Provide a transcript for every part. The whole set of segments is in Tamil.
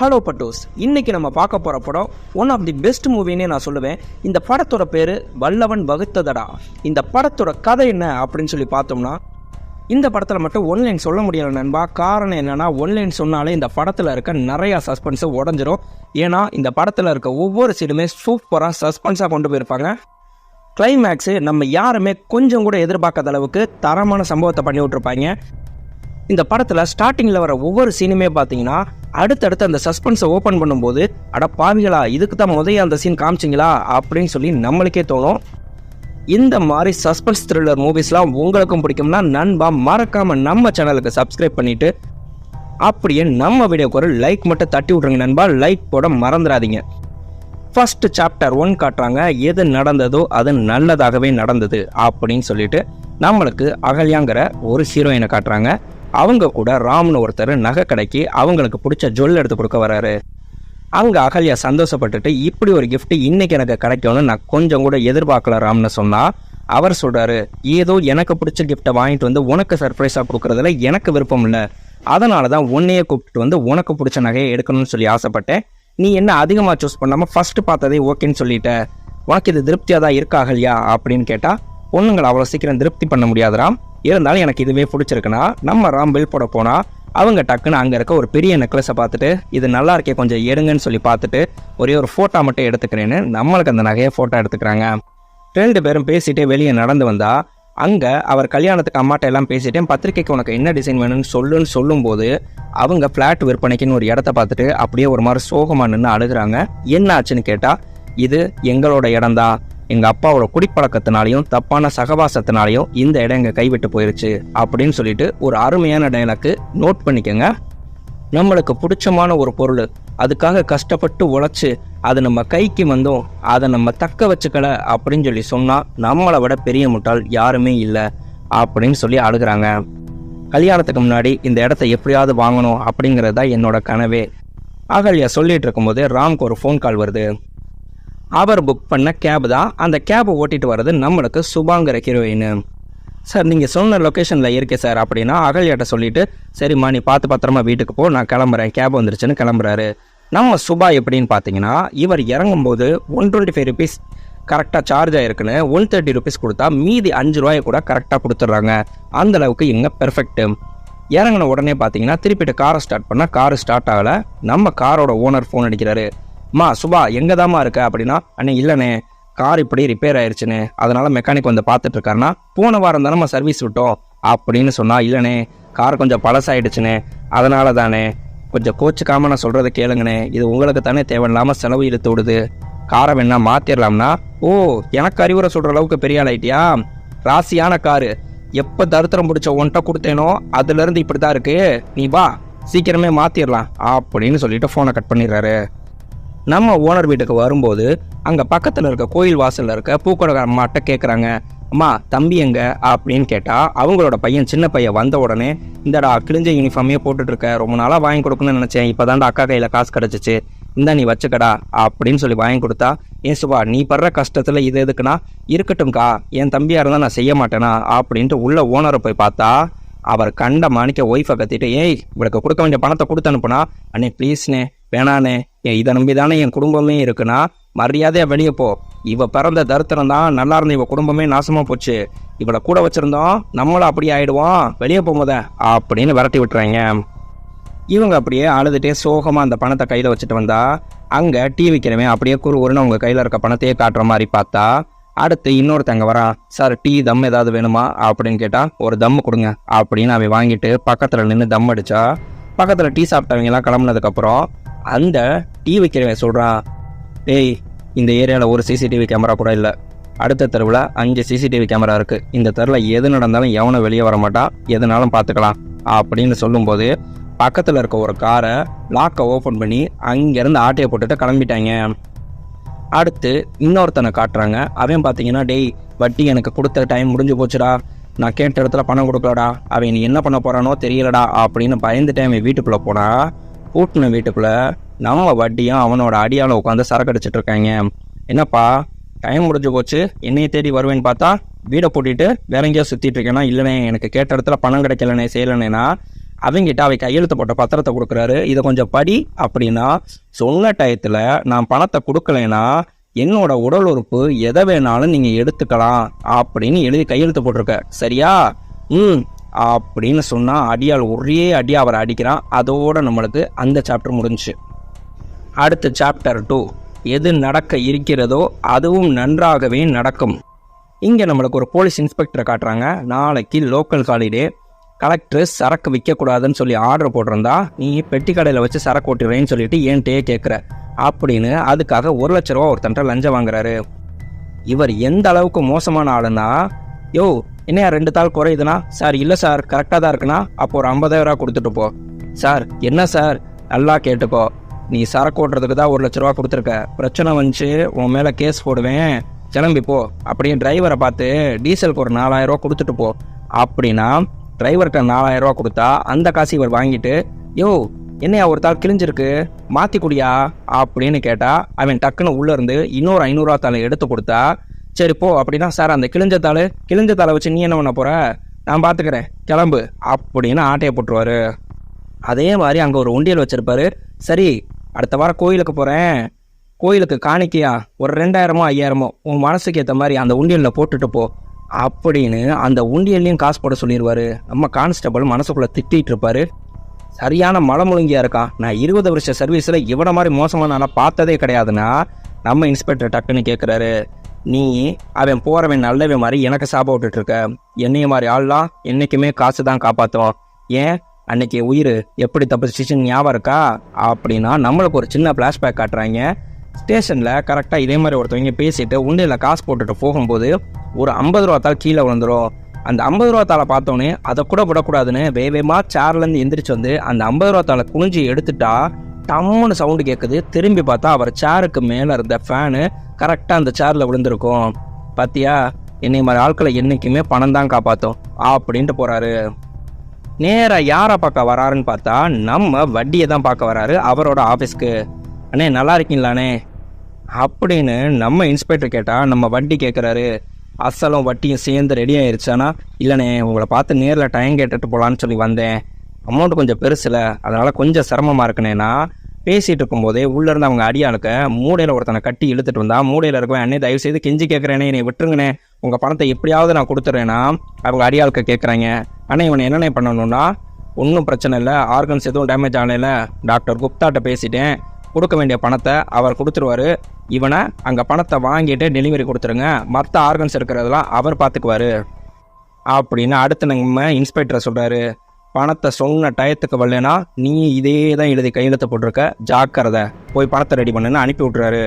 ஹலோ பட்டோஸ், இன்னைக்கு நம்ம பார்க்க போகிற படம் ஒன் ஆஃப் தி பெஸ்ட் மூவின்னே நான் சொல்லுவேன். இந்த படத்தோட பேர் வல்லவன் வகுத்ததடா. இந்த படத்தோட கதை என்ன அப்படின்னு சொல்லி பார்த்தோம்னா, இந்த படத்தில் மட்டும் ஒன்லைன் சொல்ல முடியல நண்பா. காரணம் என்னென்னா, ஒன்லைன் சொன்னாலே இந்த படத்தில் இருக்க நிறையா சஸ்பென்ஸை உடஞ்சிரும். ஏன்னா இந்த படத்தில் இருக்க ஒவ்வொரு சீனுமே சூப்பராக சஸ்பென்ஸாக கொண்டு போயிருப்பாங்க. கிளைமேக்ஸு நம்ம யாருமே கொஞ்சம் கூட எதிர்பார்க்காத அளவுக்கு தரமான சம்பவத்தை பண்ணி விட்ருப்பாங்க. இந்த படத்தில் ஸ்டார்டிங்கில் வர ஒவ்வொரு சீனுமே பார்த்தீங்கன்னா, அடுத்தடுத்து அந்த சஸ்பென்ஸை ஓப்பன் பண்ணும்போது, அட பாவிகளா, இதுக்கு தான் முதல்ல அந்த சீன் காமிச்சிங்களா அப்படின்னு சொல்லி நம்மளுக்கே தோணும். இந்த மாதிரி சஸ்பென்ஸ் த்ரில்லர் மூவிஸ்லாம் உங்களுக்கும் பிடிக்கும்னா நண்பா மறக்காமல் நம்ம சேனலுக்கு சப்ஸ்கிரைப் பண்ணிவிட்டு அப்படியே நம்ம வீடியோக்கு ஒரு லைக் மட்டும் தட்டி விட்ருங்க நண்பா. லைக் போட மறந்துடாதீங்க. ஃபர்ஸ்ட் சாப்டர் 1 காட்டுறாங்க. எது நடந்ததோ அது நல்லதாகவே நடந்தது அப்படின்னு சொல்லிட்டு நம்மளுக்கு அகல்யாங்கிற ஒரு ஹீரோயினை காட்டுறாங்க. அவங்க கூட ராம்னு ஒருத்தர் நகை கடைக்கு அவங்களுக்கு பிடிச்ச ஜுவல் எடுத்து கொடுக்க வராரு. அங்கே அகல்யா சந்தோஷப்பட்டுட்டு, இப்படி ஒரு கிஃப்ட் இன்னைக்கு எனக்கு கிடைக்கும்னு நான் கொஞ்சம் கூட எதிர்பார்க்கல ராம்னு சொன்னால், அவர் சொல்கிறாரு, ஏதோ எனக்கு பிடிச்ச கிஃப்ட்டை வாங்கிட்டு வந்து உனக்கு சர்ப்ரைஸாக கொடுக்குறதுல எனக்கு விருப்பம் இல்லை, அதனால தான் உன்னையே கூப்பிட்டு வந்து உனக்கு பிடிச்ச நகையை எடுக்கணும்னு சொல்லி ஆசைப்பட்டேன். நீ என்ன அதிகமாக சூஸ் பண்ணாமல் ஃபஸ்ட்டு பார்த்ததே ஓகேன்னு சொல்லிட்ட, உனக்கு இது திருப்தியாக தான் இருக்கா அகல்யா அப்படின்னு கேட்டால், பொண்ணுங்களை அவ்வளோ சீக்கிரம் திருப்தி பண்ண முடியாதுராம், இருந்தாலும் எனக்கு இதுவே பிடிச்சிருக்குன்னா நம்ம ராம் பில் போட போனால் அவங்க டக்குன்னு அங்கே இருக்க ஒரு பெரிய நெக்லஸை பார்த்துட்டு, இது நல்லா இருக்கே கொஞ்சம் எடுங்கன்னு சொல்லி பார்த்துட்டு, ஒரே ஒரு ஃபோட்டோ மட்டும் எடுத்துக்கிறேன்னு நம்மளுக்கு அந்த நகையை ஃபோட்டோ எடுத்துக்கிறாங்க. 2 பேரும் பேசிகிட்டே வெளியே நடந்து வந்தால், அங்கே அவர் கல்யாணத்துக்கு அம்மாட்ட எல்லாம் பேசிட்டேன், பத்திரிக்கைக்கு உனக்கு என்ன டிசைன் வேணும்னு சொல்லும்போது அவங்க ஃப்ளாட் விற்பனைக்குன்னு ஒரு இடத்த பார்த்துட்டு அப்படியே ஒரு மாதிரி சோகமாக நின்று அழுகிறாங்க. என்ன ஆச்சுன்னு கேட்டால், இது எங்களோட இடம்தான், எங்கள் அப்பாவோட குடிப்பழக்கத்தினாலையும் தப்பான சகவாசத்தினாலையும் இந்த இடம் எங்கள் கைவிட்டு போயிருச்சு அப்படின்னு சொல்லிட்டு ஒரு அருமையான டைலாக்கு நோட் பண்ணிக்கோங்க. நம்மளுக்கு பிடிச்சமான ஒரு பொருள், அதுக்காக கஷ்டப்பட்டு உழைச்சி அது நம்ம கைக்கு வந்தோம், அதை நம்ம தக்க வச்சுக்கல அப்படின்னு சொல்லி சொன்னால் நம்மளை விட பெரிய முட்டாள் யாருமே இல்லை அப்படின்னு சொல்லி அழுகிறாங்க. கல்யாணத்துக்கு முன்னாடி இந்த இடத்த எப்படியாவது வாங்கணும் அப்படிங்கிறது தான் என்னோட கனவே. அகல்யா சொல்லிட்டு இருக்கும்போது ராம்க்கு ஒரு ஃபோன் கால் வருது. அவர் புக் பண்ண கேப் தான். அந்த கேபை ஓட்டிட்டு வர்றது நம்மளுக்கு சுபாங்கிற ஹீரோயின். சார், நீங்கள் சொன்ன லொக்கேஷனில் இருக்கே சார் அப்படின்னா அகல்யாட்ட சொல்லிவிட்டு, சரிம்மா நீ பார்த்து பத்திரமா வீட்டுக்கு போ, நான் கிளம்புறேன், கேப் வந்துருச்சுன்னு கிளம்புறாரு. நம்ம சுபா எப்படின்னு பார்த்தீங்கன்னா, இவர் இறங்கும்போது 125 ருபீஸ் கரெக்டாக சார்ஜ் ஆகிருக்குன்னு 130 ருபீஸ் கொடுத்தா மீதி 5 ரூபாயை கூட கரெக்டாக கொடுத்துட்றாங்க. அந்தளவுக்கு இங்கே பெர்ஃபெக்ட்டு. இறங்கின உடனே பார்த்தீங்கன்னா திருப்பிட்டு காரை ஸ்டார்ட் பண்ணால் காரு ஸ்டார்ட் ஆகலை. நம்ம காரோட ஓனர் ஃபோன் அடிக்கிறாரு. மா சுபா எங்கே தாம்மா இருக்க அப்படின்னா, அண்ணே இல்லைண்ணே கார் இப்படி ரிப்பேர் ஆயிடுச்சுன்னு, அதனால மெக்கானிக் வந்து பார்த்துட்டு இருக்காருன்னா, போன வாரம் தானே சர்வீஸ் விட்டோம் அப்படின்னு சொன்னால், இல்லைண்ணே கார் கொஞ்சம் பழசாயிடுச்சுண்ணே, அதனால தானே கொஞ்சம் கோச்சுக்காம நான் சொல்கிறத கேளுங்கண்ணே, இது உங்களுக்கு தானே தேவையில்லாமல் செலவு இழுத்து விடுது, காரை வேணா மாற்றிடலாம்னா, ஓ எனக்கு அறிவுரை சொல்கிற அளவுக்கு பெரிய ஆள் ஆயிட்டியா, ராசியான காரு, எப்போ தருத்திரம் பிடிச்ச ஒன்ட்ட கொடுத்தேனோ அதுலேருந்து இப்படி தான் இருக்குது, நீ வா சீக்கிரமே மாற்றிடலாம் அப்படின்னு சொல்லிட்டு ஃபோனை கட் பண்ணிடுறாரு. நம்ம ஓனர் வீட்டுக்கு வரும்போது அங்கே பக்கத்தில் இருக்க கோயில் வாசலில் இருக்க பூக்கடை அம்மாட்ட கேட்குறாங்க, அம்மா தம்பி எங்க அப்படின்னு கேட்டால், அவங்களோட பையன் சின்ன பையன் வந்த உடனே, இந்தடா கிழிஞ்ச யூனிஃபார்மே போட்டுட்ருக்க, ரொம்ப நாளாக வாங்கி கொடுக்கணும்னு நினச்சேன், இப்போ தாண்டா அக்கா கையில் காசு கிடச்சிச்சு, இந்தா நீ வச்சுக்கடா அப்படின்னு சொல்லி வாங்கி கொடுத்தா, ஏன் சுபா நீ படுற கஷ்டத்தில் இது எதுக்குன்னா, இருக்கட்டும்க்கா என் தம்பியாக இருந்தால் நான் செய்ய மாட்டேனா அப்படின்ட்டு உள்ள ஓனரை போய் பார்த்தா, அவர் கண்ட மாணிக்க ஒய்ஃபை கத்திட்டு, ஏய் இவளுக்கு கொடுக்க வேண்டிய பணத்தை கொடுத்து அனுப்புனா, அண்ணே ப்ளீஸ்ண்ணே வேணாண்ணே, இதை நம்பி தானே என் குடும்பமே இருக்குன்னா மரியாதையாக வெளியே போ, இவ பிறந்த தரித்திரம் தான் நல்லா இருந்த இவ குடும்பமே நாசமாக போச்சு, இவளை கூட வச்சுருந்தோம் நம்மளும் அப்படியே ஆகிடுவோம், வெளியே போகும்போத அப்படின்னு விரட்டி விட்டுறாங்க. இவங்க அப்படியே அழுதுகிட்டே சோகமாக அந்த பணத்தை கையில் வச்சுட்டு வந்தா, அங்கே டீ விற்கிறவன் அப்படியே குறுன்னு அவங்க கையில் இருக்க பணத்தையே காட்டுற மாதிரி பார்த்தா, அடுத்து இன்னொருத்தங்க வரான், சார் டீ தம் ஏதாவது வேணுமா அப்படின்னு கேட்டால், ஒரு தம்மு கொடுங்க அப்படின்னு அவன் வாங்கிட்டு பக்கத்தில் நின்று தம் அடித்தா, பக்கத்தில் டீ சாப்பிட்டவங்கலாம் கிளம்புனதுக்கப்புறம் அந்த டீ வைக்கிறவன் சொல்கிறான், டேய் இந்த ஏரியாவில் ஒரு சிசிடிவி கேமரா கூட இல்லை, அடுத்த தெருவில் 5 சிசிடிவி கேமரா இருக்குது, இந்த தெருவில் எது நடந்தாலும் எவனும் வெளியே வர மாட்டான், எதுனாலும் பார்த்துக்கலாம் அப்படின்னு சொல்லும்போது, பக்கத்தில் இருக்க ஒரு காரை லாக்கை ஓப்பன் பண்ணி அங்கேருந்து ஆட்டையை போட்டுட்டு கிளம்பிட்டாங்க. அடுத்து இன்னொருத்தனை காட்டுறாங்க. அவன் பார்த்தீங்கன்னா, டேய் வட்டி எனக்கு கொடுத்த டைம் முடிஞ்சு போச்சுடா, நான் கேட்ட இடத்துல பணம் கொடுக்கலடா, அவன் நீ என்ன பண்ண போகிறானோ தெரியலடா அப்படின்னு பயந்துட்டு அவன் வீட்டுக்குள்ளே போனால், பூட்டின வீட்டுக்குள்ளே நம்ம வட்டியும் அவனோட அடியால் உட்காந்து சரக்கு அடிச்சிட்டு இருக்காங்க. என்னப்பா டைம் முடிஞ்சு போச்சு, என்னையை தேடி வருவேன்னு பார்த்தா வீடை பூட்டிட்டு வேற எங்கேயோ சுற்றிட்டு இருக்கேன்னா, இல்லைண்ணே எனக்கு கேட்ட இடத்துல பணம் கிடைக்கலண்ணே செய்யலண்ணேனா, அவங்கிட்ட அவை கையெழுத்து போட்ட பத்திரத்தை கொடுக்குறாரு. இதை கொஞ்சம் படி அப்படின்னா, சொன்ன டயத்தில் நான் பணத்தை கொடுக்கலைன்னா என்னோட உடல் உறுப்பு எதை வேணாலும் நீங்கள் எடுத்துக்கலாம் அப்படின்னு எழுதி கையெழுத்து போட்டிருக்க, சரியா? அப்படின்னு சொன்னால் அடியால் ஒரே அடி அவரை அடிக்கிறான். அதோட நம்மளுக்கு அந்த சாப்டர் முடிஞ்சுச்சு. அடுத்த சாப்டர் 2, எது நடக்க இருக்கிறதோ அதுவும் நன்றாகவே நடக்கும். இங்கே நம்மளுக்கு ஒரு போலீஸ் இன்ஸ்பெக்டரை காட்டுறாங்க. நாளைக்கு லோக்கல் ஹாலிடே, கலெக்டர் சரக்கு விற்கக்கூடாதுன்னு சொல்லி ஆர்டர் போட்டிருந்தா நீ பெட்டி கடையில் வச்சு சரக்கு ஓட்டுறேன்னு சொல்லிட்டு ஏன்ட்டே கேட்குற அப்படின்னு அதுக்காக 1 லட்ச ரூபா ஒருத்தன்ட்ட லஞ்சம் வாங்குறாரு. இவர் எந்த அளவுக்கு மோசமான ஆளுன்னா, யோ என்னையா 2 தாள் குறையுதுன்னா, சார் இல்லை சார் கரெக்டாக தான் இருக்குன்னா அப்போ ஒரு 50,000 கொடுத்துட்டு போ. சார் என்ன சார், நல்லா கேட்டுக்கோ, நீ சரக்கு ஓட்டுறதுக்கு தான் 1 லட்ச ரூபா கொடுத்துருக்க, பிரச்சனை வந்துச்சு உன் மேலே கேஸ் போடுவேன், கிளம்பி போ. அப்படியே டிரைவரை பார்த்து டீசலுக்கு ஒரு 4,000 ரூபா கொடுத்துட்டு போ அப்படின்னா டிரைவர்கிட்ட 4,000 ரூபா கொடுத்தா அந்த காசு இவர் வாங்கிட்டு, யோ என்னையா ஒரு தாள் கிழிஞ்சிருக்கு மாற்றி குடியா அப்படின்னு கேட்டா அவன் டக்குன்னு உள்ளேருந்து இன்னொரு 500 ரூபா தாளை எடுத்து கொடுத்தா, சரி போ அப்படின்னா, சார் அந்த கிழிஞ்ச தாளை வச்சு நீ என்ன பண்ண போற, நான் பார்த்துக்கிறேன் கிளம்பு அப்படின்னு ஆட்டையை போட்டுருவாரு. அதே மாதிரி அங்கே ஒரு உண்டியல் வச்சிருப்பாரு. சரி அடுத்த வாரம் கோயிலுக்கு போகிறேன், கோயிலுக்கு காணிக்கையா ஒரு 2,000மோ 5,000மோ உன் மனசுக்கு ஏற்ற மாதிரி அந்த உண்டியலில் போட்டுட்டு போ அப்படின்னு அந்த உண்டியல்லையும் காசு போட சொல்லிடுவார். நம்ம கான்ஸ்டபிள் மனசுக்குள்ளே திட்டிகிட்டு இருப்பார். சரியான மலை முழுங்கியாக இருக்கான், நான் 20 வருஷ சர்வீஸில் இவ்வளோ மாதிரி மோசமான நான் பார்த்ததே கிடையாதுன்னா நம்ம இன்ஸ்பெக்டர் டக்குன்னு கேட்குறாரு, நீ அவன் போகிறவன் நல்லவன் மாதிரி எனக்கு சாபம் விட்டுட்ருக்க, என்னைய மாதிரி ஆள்லாம் என்றைக்குமே காசு தான் காப்பாற்றும், ஏன் அன்னைக்கு உயிர் எப்படி தப்பிச்சிச்சுன்னு ஞாபகம் இருக்கா அப்படின்னா நம்மளுக்கு ஒரு சின்ன ஃப்ளாஷ்பேக் காட்டுறாங்க. ஸ்டேஷனில் கரெக்டாக இதே மாதிரி ஒருத்தவங்க பேசிட்டு உண்டியில் காசு போட்டுட்டு போகும்போது ஒரு 50 ரூபா தாள் கீழே விழுந்துடும். அந்த 50 ரூபா தாளை பார்த்தோன்னே அதை கூட விடக்கூடாதுன்னு வேகமாக சேர்லேருந்து எந்திரிச்சு வந்து அந்த 50 ரூபா தாளை குனிஞ்சு எடுத்துட்டா டம்முன்னு சவுண்டு கேட்குது. திரும்பி பார்த்தா அவர் சேருக்கு மேலே இருந்த ஃபேனு கரெக்டாக அந்த சேரில் விழுந்திருக்கும். பார்த்தியா, என்னை மாதிரி ஆட்களை என்றைக்குமே பணம் தான் காப்பாற்றும் அப்படின்ட்டு போகிறாரு. நேராக யாரை பார்க்க வராருன்னு பார்த்தா நம்ம வட்டியை தான் பார்க்க வராரு அவரோட ஆஃபீஸ்க்கு. அண்ணே நல்லா இருக்கீங்களாண்ணே அப்படின்னு நம்ம இன்ஸ்பெக்டர் கேட்டால் நம்ம வட்டி கேட்குறாரு, அசலும் வட்டியும் சேர்ந்து ரெடி ஆயிடுச்சானா, இல்லைண்ணே உங்களை பார்த்து நேரில் டைம் கேட்டுட்டு போகலான்னு சொல்லி வந்தேன், அமௌண்ட் கொஞ்சம் பெருசில் அதனால் கொஞ்சம் சிரமமாக இருக்குண்ணேண்ணா. பேசிகிட்டு இருக்கும்போதே உள்ளேருந்து அவங்க அடியாளுக்க மூடையில் ஒருத்தனை கட்டி இழுத்துட்டு வந்தா, மூடையில் இருக்கவே அண்ணே தயவு செய்து கெஞ்சி கேட்குறேனே என்னை விட்டுருங்கண்ணே, உங்கள் பணத்தை எப்படியாவது நான் கொடுத்துட்றேன்னா அவங்க அடியாளுக்க கேட்குறாங்க. அண்ணே இவனை என்னென்ன பண்ணணும்னா, ஒன்றும் பிரச்சனை இல்லை, ஆர்கன்ஸ் எதுவும் டேமேஜ் ஆகலையில, டாக்டர் குப்தாட்ட பேசிட்டேன், கொடுக்க வேண்டிய பணத்தை அவர் கொடுத்துருவாரு, இவனை அங்கே பணத்தை வாங்கிட்டு டெலிவரி கொடுத்துருங்க, மற்ற ஆர்கன்ஸ் இருக்கிறதெல்லாம் அவர் பார்த்துக்குவார் அப்படின்னு அடுத்து நம்ம இன்ஸ்பெக்டரை சொல்கிறாரு. பணத்தை சொன்ன டயத்துக்கு வரலனா நீ இதே தான் எழுதி கையெழுத்து போட்டிருக்க, ஜாக்கிரதை, போய் பணத்தை ரெடி பண்ணுன்னு அனுப்பி விட்றாரு.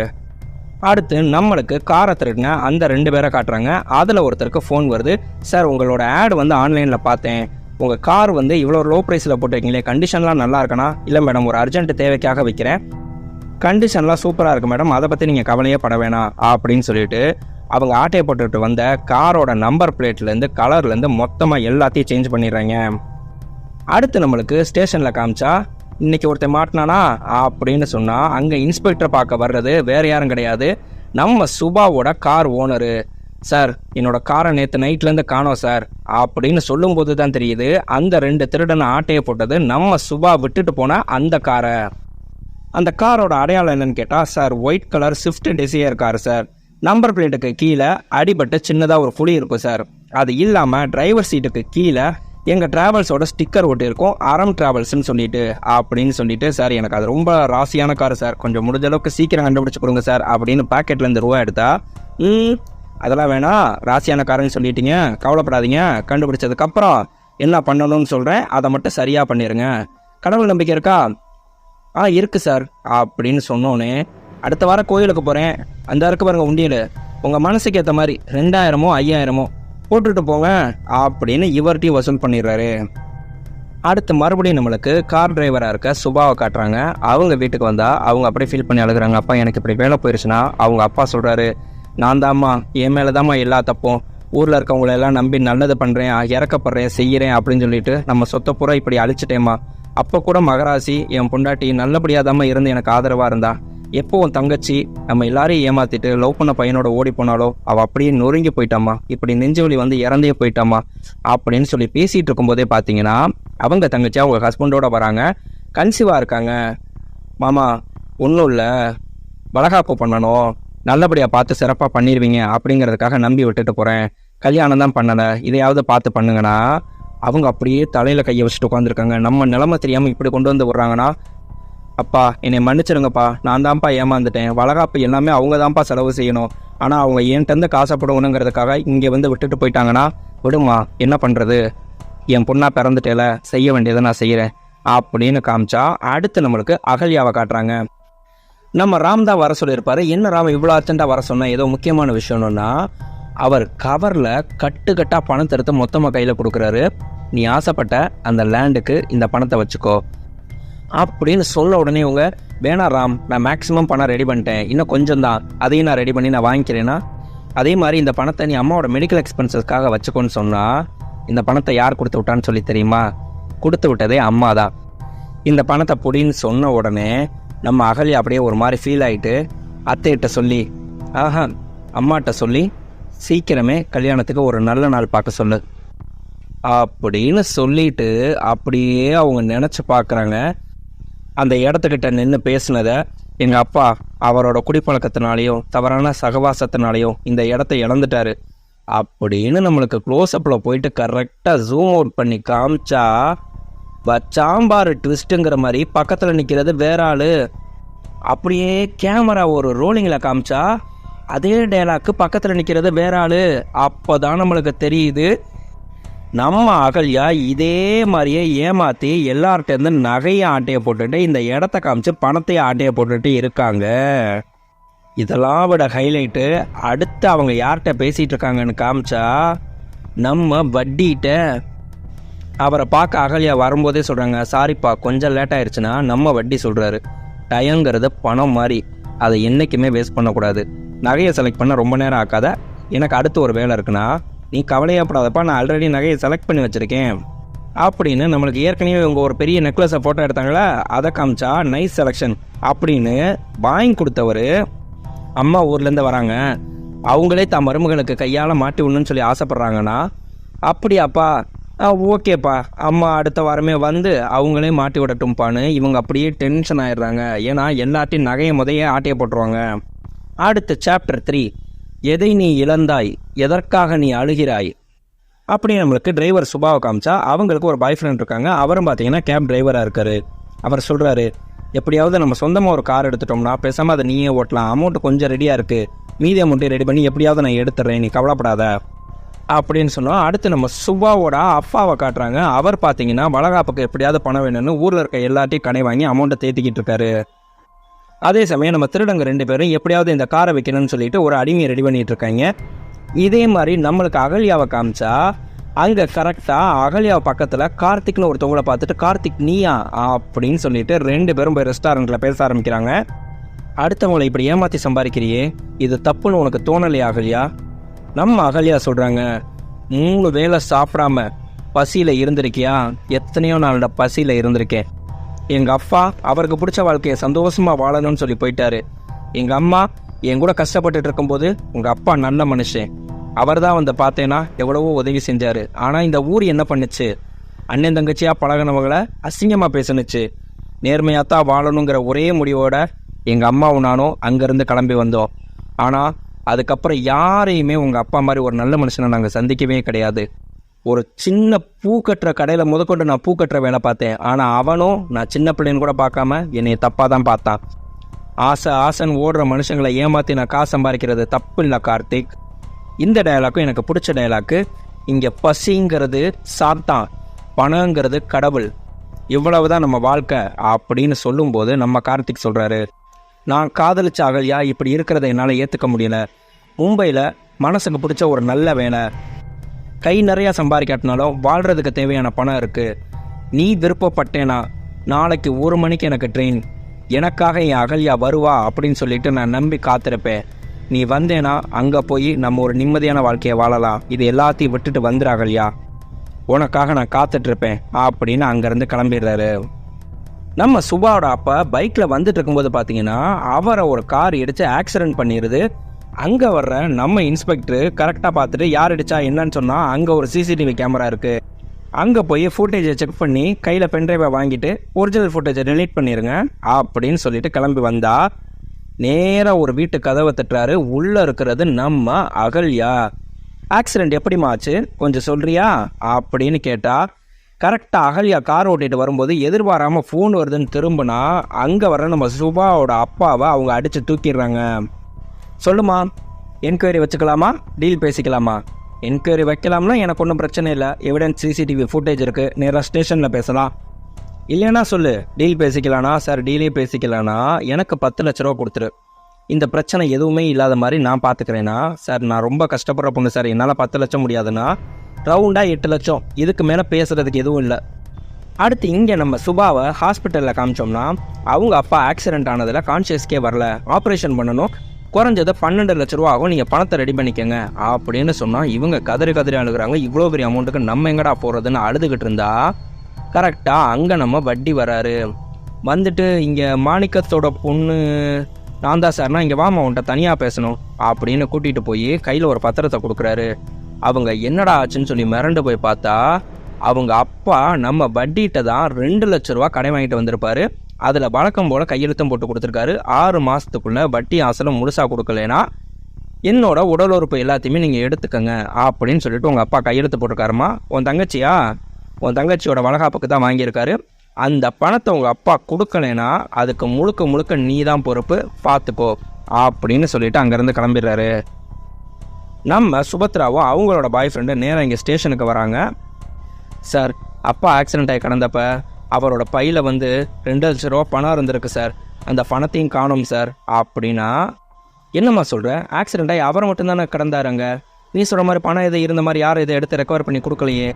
அடுத்து நம்மளுக்கு காரை திருடின அந்த 2 பேரை காட்டுறாங்க. அதில் ஒருத்தருக்கு ஃபோன் வருது, சார் உங்களோட ஆட் வந்து ஆன்லைனில் பார்த்தேன், உங்கள் கார் வந்து இவ்வளோ லோ ப்ரைஸில் போட்டிருக்கீங்களே, கண்டிஷன்லாம் நல்லா இருக்கணா? இல்லை மேடம் ஒரு அர்ஜென்ட் தேவைக்காக வைக்கிறேன், கண்டிஷன்லாம் சூப்பராக இருக்குது மேடம், அதை பற்றி நீங்கள் கவலையே பட வேணாம் அப்படின்னு சொல்லிட்டு அவங்க ஆட்டையை போட்டுட்டு வந்த காரோட நம்பர் பிளேட்லேருந்து கலர்லேருந்து மொத்தமாக எல்லாத்தையும் சேஞ்ச் பண்ணிடுறாங்க. அடுத்து நம்மளுக்கு ஸ்டேஷனில் காமிச்சா இன்றைக்கி ஒருத்தர் மாட்டினானா அப்படின்னு சொன்னால் அங்கே இன்ஸ்பெக்டரை பார்க்க வர்றது வேறு யாரும் கிடையாது, நம்ம சுபாவோட கார் ஓனரு. சார் என்னோட காரை நேற்று நைட்லேருந்து காணோம் சார் அப்படின்னு சொல்லும்போது தான் தெரியுது அந்த 2 திருடனை ஆட்டையை போட்டது நம்ம சுபா விட்டுட்டு போன அந்த காரை. அந்த காரோட அடையாளம் என்னன்னு கேட்டால், sir white colour Swift desire car sir, number பிளேட்டுக்கு கீழே அடிபட்டு சின்னதாக ஒரு புளி இருக்கும் சார், அது இல்லாமல் டிரைவர் சீட்டுக்கு கீழே எங்கள் ட்ராவல்ஸோட ஸ்டிக்கர் ஒட்டி இருக்கும், அறம் ட்ராவல்ஸ்ன்னு சொல்லிட்டு அப்படின்னு சொல்லிட்டு, சார் எனக்கு அது ரொம்ப ராசியான கார் சார், கொஞ்சம் முடிஞ்ச அளவுக்கு சீக்கிரம் கண்டுபிடிச்சி கொடுங்க சார் அப்படின்னு பாக்கெட்லேருந்து ரூபா எடுத்தா, அதெல்லாம் வேணாம் ராசியான காருன்னு சொல்லிட்டீங்க, கவலைப்படாதீங்க, கண்டுபிடிச்சதுக்கப்புறம் என்ன பண்ணணும்னு சொல்கிறேன், அதை மட்டும் சரியாக பண்ணிடுங்க, கடவுள் நம்பிக்கை இருக்கா? இருக்குது சார் அப்படின்னு சொன்னோன்னே, அடுத்த வாரம் கோயிலுக்கு போகிறேன், அந்த இருக்கு பாருங்க உண்டியல், உங்கள் மனசுக்கு ஏற்ற மாதிரி 2,000மோ 5,000மோ போட்டுட்டு போங்க அப்படின்னு இவர்கிட்டையும் வசூல் பண்ணிடுறாரு. அடுத்து மறுபடியும் நம்மளுக்கு கார் டிரைவராக இருக்க சுபாவை காட்டுறாங்க. அவங்க வீட்டுக்கு வந்தால் அவங்க அப்படியே ஃபீல் பண்ணி அழுகுறாங்க. அப்பா எனக்கு இப்படி வேலை போயிடுச்சுன்னா அவங்க அப்பா சொல்கிறாரு, நான் தாம்மா என் மேலே தாம்மா எல்லா தப்பும், ஊரில் இருக்கவங்களெல்லாம் நம்பி நல்லது பண்ணுறேன், இறக்கப்படுறேன், செய்கிறேன் அப்படின்னு சொல்லிட்டு நம்ம சொத்தை பூரா இப்படி அழிச்சிட்டேம்மா. அப்போ கூட மகராசி என் பொண்டாட்டி நல்லபடியாக தாம்மா இருந்து எனக்கு ஆதரவாக இருந்தா, எப்போ உன் தங்கச்சி நம்ம எல்லாரையும் ஏமாத்திட்டு லவ் பண்ண பையனோட ஓடி போனாலோ அவள் அப்படியே நொறுங்கி போயிட்டாமா, இப்படி நெஞ்சு வலி வந்து இறந்தே போயிட்டாமா அப்படின்னு சொல்லி பேசிகிட்டு இருக்கும்போதே பார்த்தீங்கன்னா அவங்க தங்கச்சி அவங்க ஹஸ்பண்டோட வராங்க. கன்சீவாக இருக்காங்க. மாமா ஒன்றும் இல்லை, வளகாப்பு பண்ணணும், நல்லபடியாக பார்த்து சிறப்பாக பண்ணிடுவீங்க அப்படிங்கிறதுக்காக நம்பி விட்டுட்டு போகிறேன், கல்யாணம் தான் பண்ணலை, இதையாவது பார்த்து பண்ணுங்கன்னா அவங்க அப்படியே தலையில் கையை வச்சுட்டு உட்காந்துருக்காங்க. நம்ம நிலைமை தெரியாமல் இப்படி கொண்டு வந்து விட்றாங்கன்னா, அப்பா என்னை மன்னிச்சிருங்கப்பா, நான் தான்ப்பா ஏமாந்துட்டேன், வளகாப்பு எல்லாமே அவங்க தான்ப்பா செலவு செய்யணும், ஆனால் அவங்க என்கிட்ட காசப்படணுங்கிறதுக்காக இங்கே வந்து விட்டுட்டு போயிட்டாங்கன்னா விடுமா, என்ன பண்ணுறது, என் பொண்ணாக பிறந்துட்டேல, செய்ய வேண்டியதை நான் செய்கிறேன் அப்படின்னு காமிச்சா அடுத்து நம்மளுக்கு அகல்யாவை காட்டுறாங்க. நம்ம ராம் தான் வர சொல்லியிருப்பாரு. என்ன ராம் இவ்வளோ அர்ஜென்ட்டாக வர சொன்னால் ஏதோ முக்கியமான விஷயம்னா, அவர் கவரில் கட்டுக்கட்டாக பணத்தை எடுத்து மொத்தமாக கையில் கொடுக்குறாரு. நீ ஆசைப்பட்ட அந்த லேண்டுக்கு இந்த பணத்தை வச்சுக்கோ அப்படின்னு சொல்ல உடனே இவங்க, வேணா ராம், நான் மேக்ஸிமம் பணம் ரெடி பண்ணிட்டேன், இன்னும் கொஞ்சம் தான், அதையும் நான் ரெடி பண்ணி நான் வாங்கிக்கிறேன்னா, அதே மாதிரி இந்த பணத்தை நீ அம்மாவோட மெடிக்கல் எக்ஸ்பென்சஸ்க்காக வச்சுக்கோன்னு சொன்னால், இந்த பணத்தை யார் கொடுத்து விட்டான்னு சொல்லி தெரியுமா? கொடுத்து விட்டதே அம்மா தான். இந்த பணத்தை பொடின்னு சொன்ன உடனே நம்ம அகல்யா அப்படியே ஒரு மாதிரி ஃபீல் ஆகிட்டு அத்தைகிட்ட சொல்லி, ஆஹா அம்மாட்ட சொல்லி சீக்கிரமே கல்யாணத்துக்கு ஒரு நல்ல நாள் பார்க்க சொல்லு அப்படின்னு சொல்லிட்டு அப்படியே அவங்க நினச்சி பார்க்குறாங்க. அந்த இடத்துக்கிட்ட நின்று பேசுனதை எங்கள் அப்பா அவரோட குடிப்பழக்கத்தினாலேயும் தவறான சகவாசத்தினாலேயும் இந்த இடத்த இழந்துட்டாரு அப்படின்னு நம்மளுக்கு க்ளோஸ்அப்பில் போயிட்டு கரெக்டாக ஜூம் அவுட் பண்ணி காமிச்சா, வச்சாம்பார் ட்விஸ்ட்டுங்கிற மாதிரி பக்கத்தில் நிற்கிறது வேற ஆள். அப்படியே கேமரா ஒரு ரோலிங்கில் காமிச்சா அதே டயலாக்கு பக்கத்தில் நிற்கிறது வேற ஆள். அப்போ தான் நம்மளுக்கு தெரியுது நம்ம அகல்யா இதே மாதிரியே ஏமாற்றி எல்லார்ட்டேருந்து நகையை ஆட்டையை போட்டுட்டு இந்த இடத்த காமிச்சு பணத்தையே ஆட்டையை போட்டுட்டு இருக்காங்க. இதெல்லாம் விட ஹைலைட்டு அடுத்து அவங்க யார்கிட்ட பேசிகிட்டு இருக்காங்கன்னு காமிச்சா, நம்ம வட்டிகிட்ட. அவரை பார்க்க அகல்யா வரும்போதே சொல்கிறாங்க, சாரிப்பா கொஞ்சம் லேட் ஆயிடுச்சுன்னா. நம்ம வட்டி சொல்கிறாரு, டயங்கிறது பணம் மாதிரி, அதை என்றைக்குமே வேஸ்ட் பண்ணக்கூடாது, நகையை செலக்ட் பண்ண ரொம்ப நேரம் ஆக்காத, எனக்கு அடுத்து ஒரு வேலை இருக்குன்னா நீ கவலையப்படாதப்பா, நான் ஆல்ரெடி நகையை செலக்ட் பண்ணி வச்சுருக்கேன் அப்படின்னு. நம்மளுக்கு ஏற்கனவே இவங்க ஒரு பெரிய நெக்லஸை ஃபோட்டோ எடுத்தாங்களா, அதை காமிச்சா நைஸ் செலெக்ஷன் அப்படின்னு வாங்கி கொடுத்தவர் அம்மா ஊர்லேருந்து வராங்க. அவங்களே தான் மருமகளுக்கு கையால் மாட்டி விடணும்னு சொல்லி ஆசைப்பட்றாங்கன்னா, அப்படியாப்பா ஓகேப்பா, அம்மா அடுத்த வாரமே வந்து அவங்களே மாட்டி விடட்டும்ப்பான்னு இவங்க அப்படியே டென்ஷன் ஆயிடுறாங்க. ஏன்னா எல்லாத்தையும் நகையை முதையே ஆட்டையை போட்டுருவாங்க. அடுத்த சாப்டர் 3, எதை நீ இழந்தாய், எதற்காக நீ அழுகிறாய் அப்படி நம்மளுக்கு டிரைவர் சுபாவை காமிச்சா, அவங்களுக்கு ஒரு பாய் ஃப்ரெண்ட் இருக்காங்க. அவரும் பார்த்தீங்கன்னா கேப் டிரைவராக இருக்கார். அவர் சொல்கிறாரு, எப்படியாவது நம்ம சொந்தமாக ஒரு கார் எடுத்துட்டோம்னா பேசாமல் அதை நீயே ஓட்டலாம், அமௌண்ட்டு கொஞ்சம் ரெடியாக இருக்குது, மீதி அமௌண்ட்டை ரெடி பண்ணி எப்படியாவது நான் எடுத்துட்றேன், நீ கவலைப்படாத அப்படின்னு சொன்னோம். அடுத்து நம்ம சுபாவோட அப்பாவை காட்டுறாங்க. அவர் பார்த்தீங்கன்னா வளகாப்புக்கு எப்படியாவது பணம் வேணும்னு ஊரில் இருக்க எல்லாத்தையும் கடை வாங்கி அமௌண்ட்டை தேத்திக்கிட்டு இருக்காரு. அதே சமயம் நம்ம திருடங்க 2 பேரும் எப்படியாவது இந்த காரை வைக்கணும்னு சொல்லிட்டு ஒரு அடிமையை ரெடி பண்ணிட்டு இருக்காங்க. இதே மாதிரி நம்மளுக்கு அகல்யாவை காமிச்சா, அங்கே கரெக்டாக அகல்யாவை பக்கத்தில் கார்த்திக்னு ஒருத்தவங்களை பார்த்துட்டு, கார்த்திக் நீயா அப்படின்னு சொல்லிட்டு 2 பேரும் போய் ரெஸ்டாரண்ட்டில் பேச ஆரம்பிக்கிறாங்க. அடுத்தவங்களை இப்படி ஏமாற்றி சம்பாதிக்கிறியே, இது தப்புன்னு உனக்கு தோணலையா அகல்யா? நம்ம அகல்யா சொல்கிறாங்க, 3 வேளை சாப்பிடாம பசியில் இருந்திருக்கியா? எத்தனையோ நாளோட பசியில் இருந்திருக்கேன். எங்கள் அப்பா அவருக்கு பிடிச்ச வாழ்க்கையை சந்தோஷமாக வாழணும்னு சொல்லி போயிட்டாரு. எங்கள் அம்மா என் கூட கஷ்டப்பட்டுட்டு இருக்கும்போது உங்கள் அப்பா நல்ல மனுஷன், அவர் தான் வந்து பார்த்தேன்னா எவ்வளவோ உதவி செஞ்சார். ஆனால் இந்த ஊர் என்ன பண்ணுச்சு, அண்ணன் தங்கச்சியாக பழகினவங்களை அசிங்கமாக பேசுனுச்சு. நேர்மையாக தான் வாழணுங்கிற ஒரே முடிவோட எங்கள் அம்மாவும் நானும் அங்கேருந்து கிளம்பி வந்தோம். ஆனால் அதுக்கப்புறம் யாரையுமே உங்கள் அப்பா மாதிரி ஒரு நல்ல மனுஷனை நாங்கள் சந்திக்கவே கிடையாது. ஒரு சின்ன பூ கட்டுற கடையில் முதற்கொண்டு நான் பூ கட்டுற வேலை பார்த்தேன். ஆனால் அவனும் நான் சின்ன பிள்ளைன்னு கூட பார்க்காம என்னை தப்பாக தான் பார்த்தான். ஆசைன்னு ஓடுற மனுஷங்களை ஏமாற்றி நான் காசு சம்பாதிக்கிறது தப்பு இல்லை கார்த்திக். இந்த டயலாக்கும் எனக்கு பிடிச்ச டயலாக்கு. இங்கே பசிங்கிறது சாத்தான், பணங்கிறது கடவுள், இவ்வளவுதான் நம்ம வாழ்க்கை அப்படின்னு சொல்லும்போது நம்ம கார்த்திக் சொல்கிறாரு, நான் காதலிச்ச அகல்யா இப்படி இருக்கிறத என்னால் ஏற்றுக்க முடியல. மும்பையில் மனசுக்கு பிடிச்ச ஒரு நல்ல வேலை, கை நிறையா சம்பாதிக்காட்டினாலும் வாழ்கிறதுக்கு தேவையான பணம் இருக்குது. நீ விருப்பப்பட்டேனா நாளைக்கு 1 மணிக்கு எனக்கு ட்ரெயின், எனக்காக என் அகல்யா வருவா அப்படின்னு சொல்லிட்டு நான் நம்பி காத்திருப்பேன். நீ வந்தேனா அங்கே போய் நம்ம ஒரு நிம்மதியான வாழ்க்கையை வாழலாம். இது எல்லாத்தையும் விட்டுட்டு வந்துடு அகல்யா, உனக்காக நான் காத்துட்ருப்பேன் அப்படின்னு அங்கேருந்து கிளம்பிடுறாரு. நம்ம சுபாவோட அப்பா பைக்கில் வந்துட்டு இருக்கும்போது பார்த்தீங்கன்னா அவரை ஒரு கார் இடித்து ஆக்சிடென்ட் பண்ணிடுது. அங்கே வர்ற நம்ம இன்ஸ்பெக்டர் கரெக்டாக பார்த்துட்டு யார் அடித்தா என்னன்னு சொன்னால் அங்கே ஒரு சிசிடிவி கேமரா இருக்குது, அங்கே போய் ஃபுட்டேஜை செக் பண்ணி கையில் பென்ட்ரைவை வாங்கிட்டு ஒரிஜினல் ஃபுட்டேஜை டெலீட் பண்ணிடுங்க அப்படின்னு சொல்லிட்டு கிளம்பி வந்தா நேராக ஒரு வீட்டு கதவை தட்டுறாரு. உள்ளே இருக்கிறது நம்ம அகல்யா. ஆக்சிடெண்ட் எப்படிமா ஆச்சு கொஞ்சம் சொல்கிறியா அப்படின்னு கேட்டால், கரெக்டாக அகல்யா கார் ஓட்டிகிட்டு வரும்போது எதிர்பாராமல் ஃபோன் வருதுன்னு திரும்பினா அங்கே வர நம்ம சுபாவோட அப்பாவை அவங்க அடித்து தூக்கிடுறாங்க. சொல்லுமா, என்கொயரி வச்சுக்கலாமா டீல் பேசிக்கலாமா? என்கொயரி வைக்கலாம்னா எனக்கு ஒன்றும் பிரச்சனை இல்லை, எவிடன்ஸ் சிசிடிவி ஃபுட்டேஜ் இருக்குது, நேராக ஸ்டேஷனில் பேசலாம். இல்லைன்னா சொல்லு டீல் பேசிக்கலானா? சார் டீலே பேசிக்கலானா எனக்கு 10 லட்ச ரூபா கொடுத்துரு, இந்த பிரச்சனை எதுவுமே இல்லாத மாதிரி நான் பார்த்துக்கிறேன்னா. சார் நான் ரொம்ப கஷ்டப்படுற பொண்ணு சார், என்னால் 10 லட்சம் முடியாதுன்னா ரவுண்டாக 8 லட்சம், இதுக்கு மேலே பேசுகிறதுக்கு எதுவும் இல்லை. அடுத்து இங்கே நம்ம சுபாவை ஹாஸ்பிட்டலில் காமிச்சோம்னா அவங்க அப்பா ஆக்சிடென்ட் ஆனதில் கான்ஷியஸ்க்கே வரல, ஆப்ரேஷன் பண்ணணும், குறைஞ்சது 12 லட்ச ரூபா ஆகும், நீங்கள் பணத்தை ரெடி பண்ணிக்கங்க அப்படின்னு சொன்னால் இவங்க கதறி அழுகுறாங்க. இவ்வளோ பெரிய அமௌண்ட்டுக்கு நம்ம எங்கடா போகிறதுன்னு அழுதுகிட்டு இருந்தா கரெக்டாக அங்கே நம்ம வட்டி வராரு. வந்துட்டு இங்கே மாணிக்கத்தோட பொண்ணு நான் தான் சார்னா இங்கே வாமா உன்ட்ட தனியாக பேசணும் அப்படின்னு கூட்டிகிட்டு போய் கையில் ஒரு பத்திரத்தை கொடுக்குறாரு. அவங்க என்னடா ஆச்சுன்னு சொல்லி மிரண்டு போய் பார்த்தா அவங்க அப்பா நம்ம வட்டிகிட்ட தான் 2 லட்ச ரூபா கடை வாங்கிட்டு வந்திருப்பாரு. அதில் வழக்கம் போல் கையெழுத்தம் போட்டு கொடுத்துருக்காரு. 6 மாதத்துக்குள்ளே வட்டி அசலும் முழுசாக கொடுக்கலனா என்னோட உடல் உறுப்பு எல்லாத்தையுமே நீங்கள் எடுத்துக்கங்க அப்படின்னு சொல்லிட்டு உங்கள் அப்பா கையெழுத்து போட்டிருக்காருமா. உன் தங்கச்சியோட வளகாப்புக்கு தான் வாங்கியிருக்காரு. அந்த பணத்தை உங்கள் அப்பா கொடுக்கலைன்னா அதுக்கு முழுக்க நீ தான் பொறுப்பு, பார்த்துக்கோ அப்படின்னு சொல்லிட்டு அங்கேருந்து கிளம்பிடுறாரு. நம்ம சுபத்ராவும் அவங்களோட பாய் ஃப்ரெண்டு நேராக இங்கே ஸ்டேஷனுக்கு வராங்க. சார் அப்பா ஆக்சிடென்ட் ஆகி கிடந்தப்ப அவரோட பையில் 2 லட்ச ரூபா பணம் இருந்திருக்கு சார், அந்த பணத்தையும் காணோம் சார் அப்படின்னா. என்னம்மா சொல்கிற, ஆக்சிடென்ட் ஆகி அவரை மட்டும்தானே கிடந்தாருங்க, நீ சொல்கிற மாதிரி பணம் எதுவும் இருந்த மாதிரி யாரும் இதை எடுத்து ரெக்கவர் பண்ணி கொடுக்கலையே,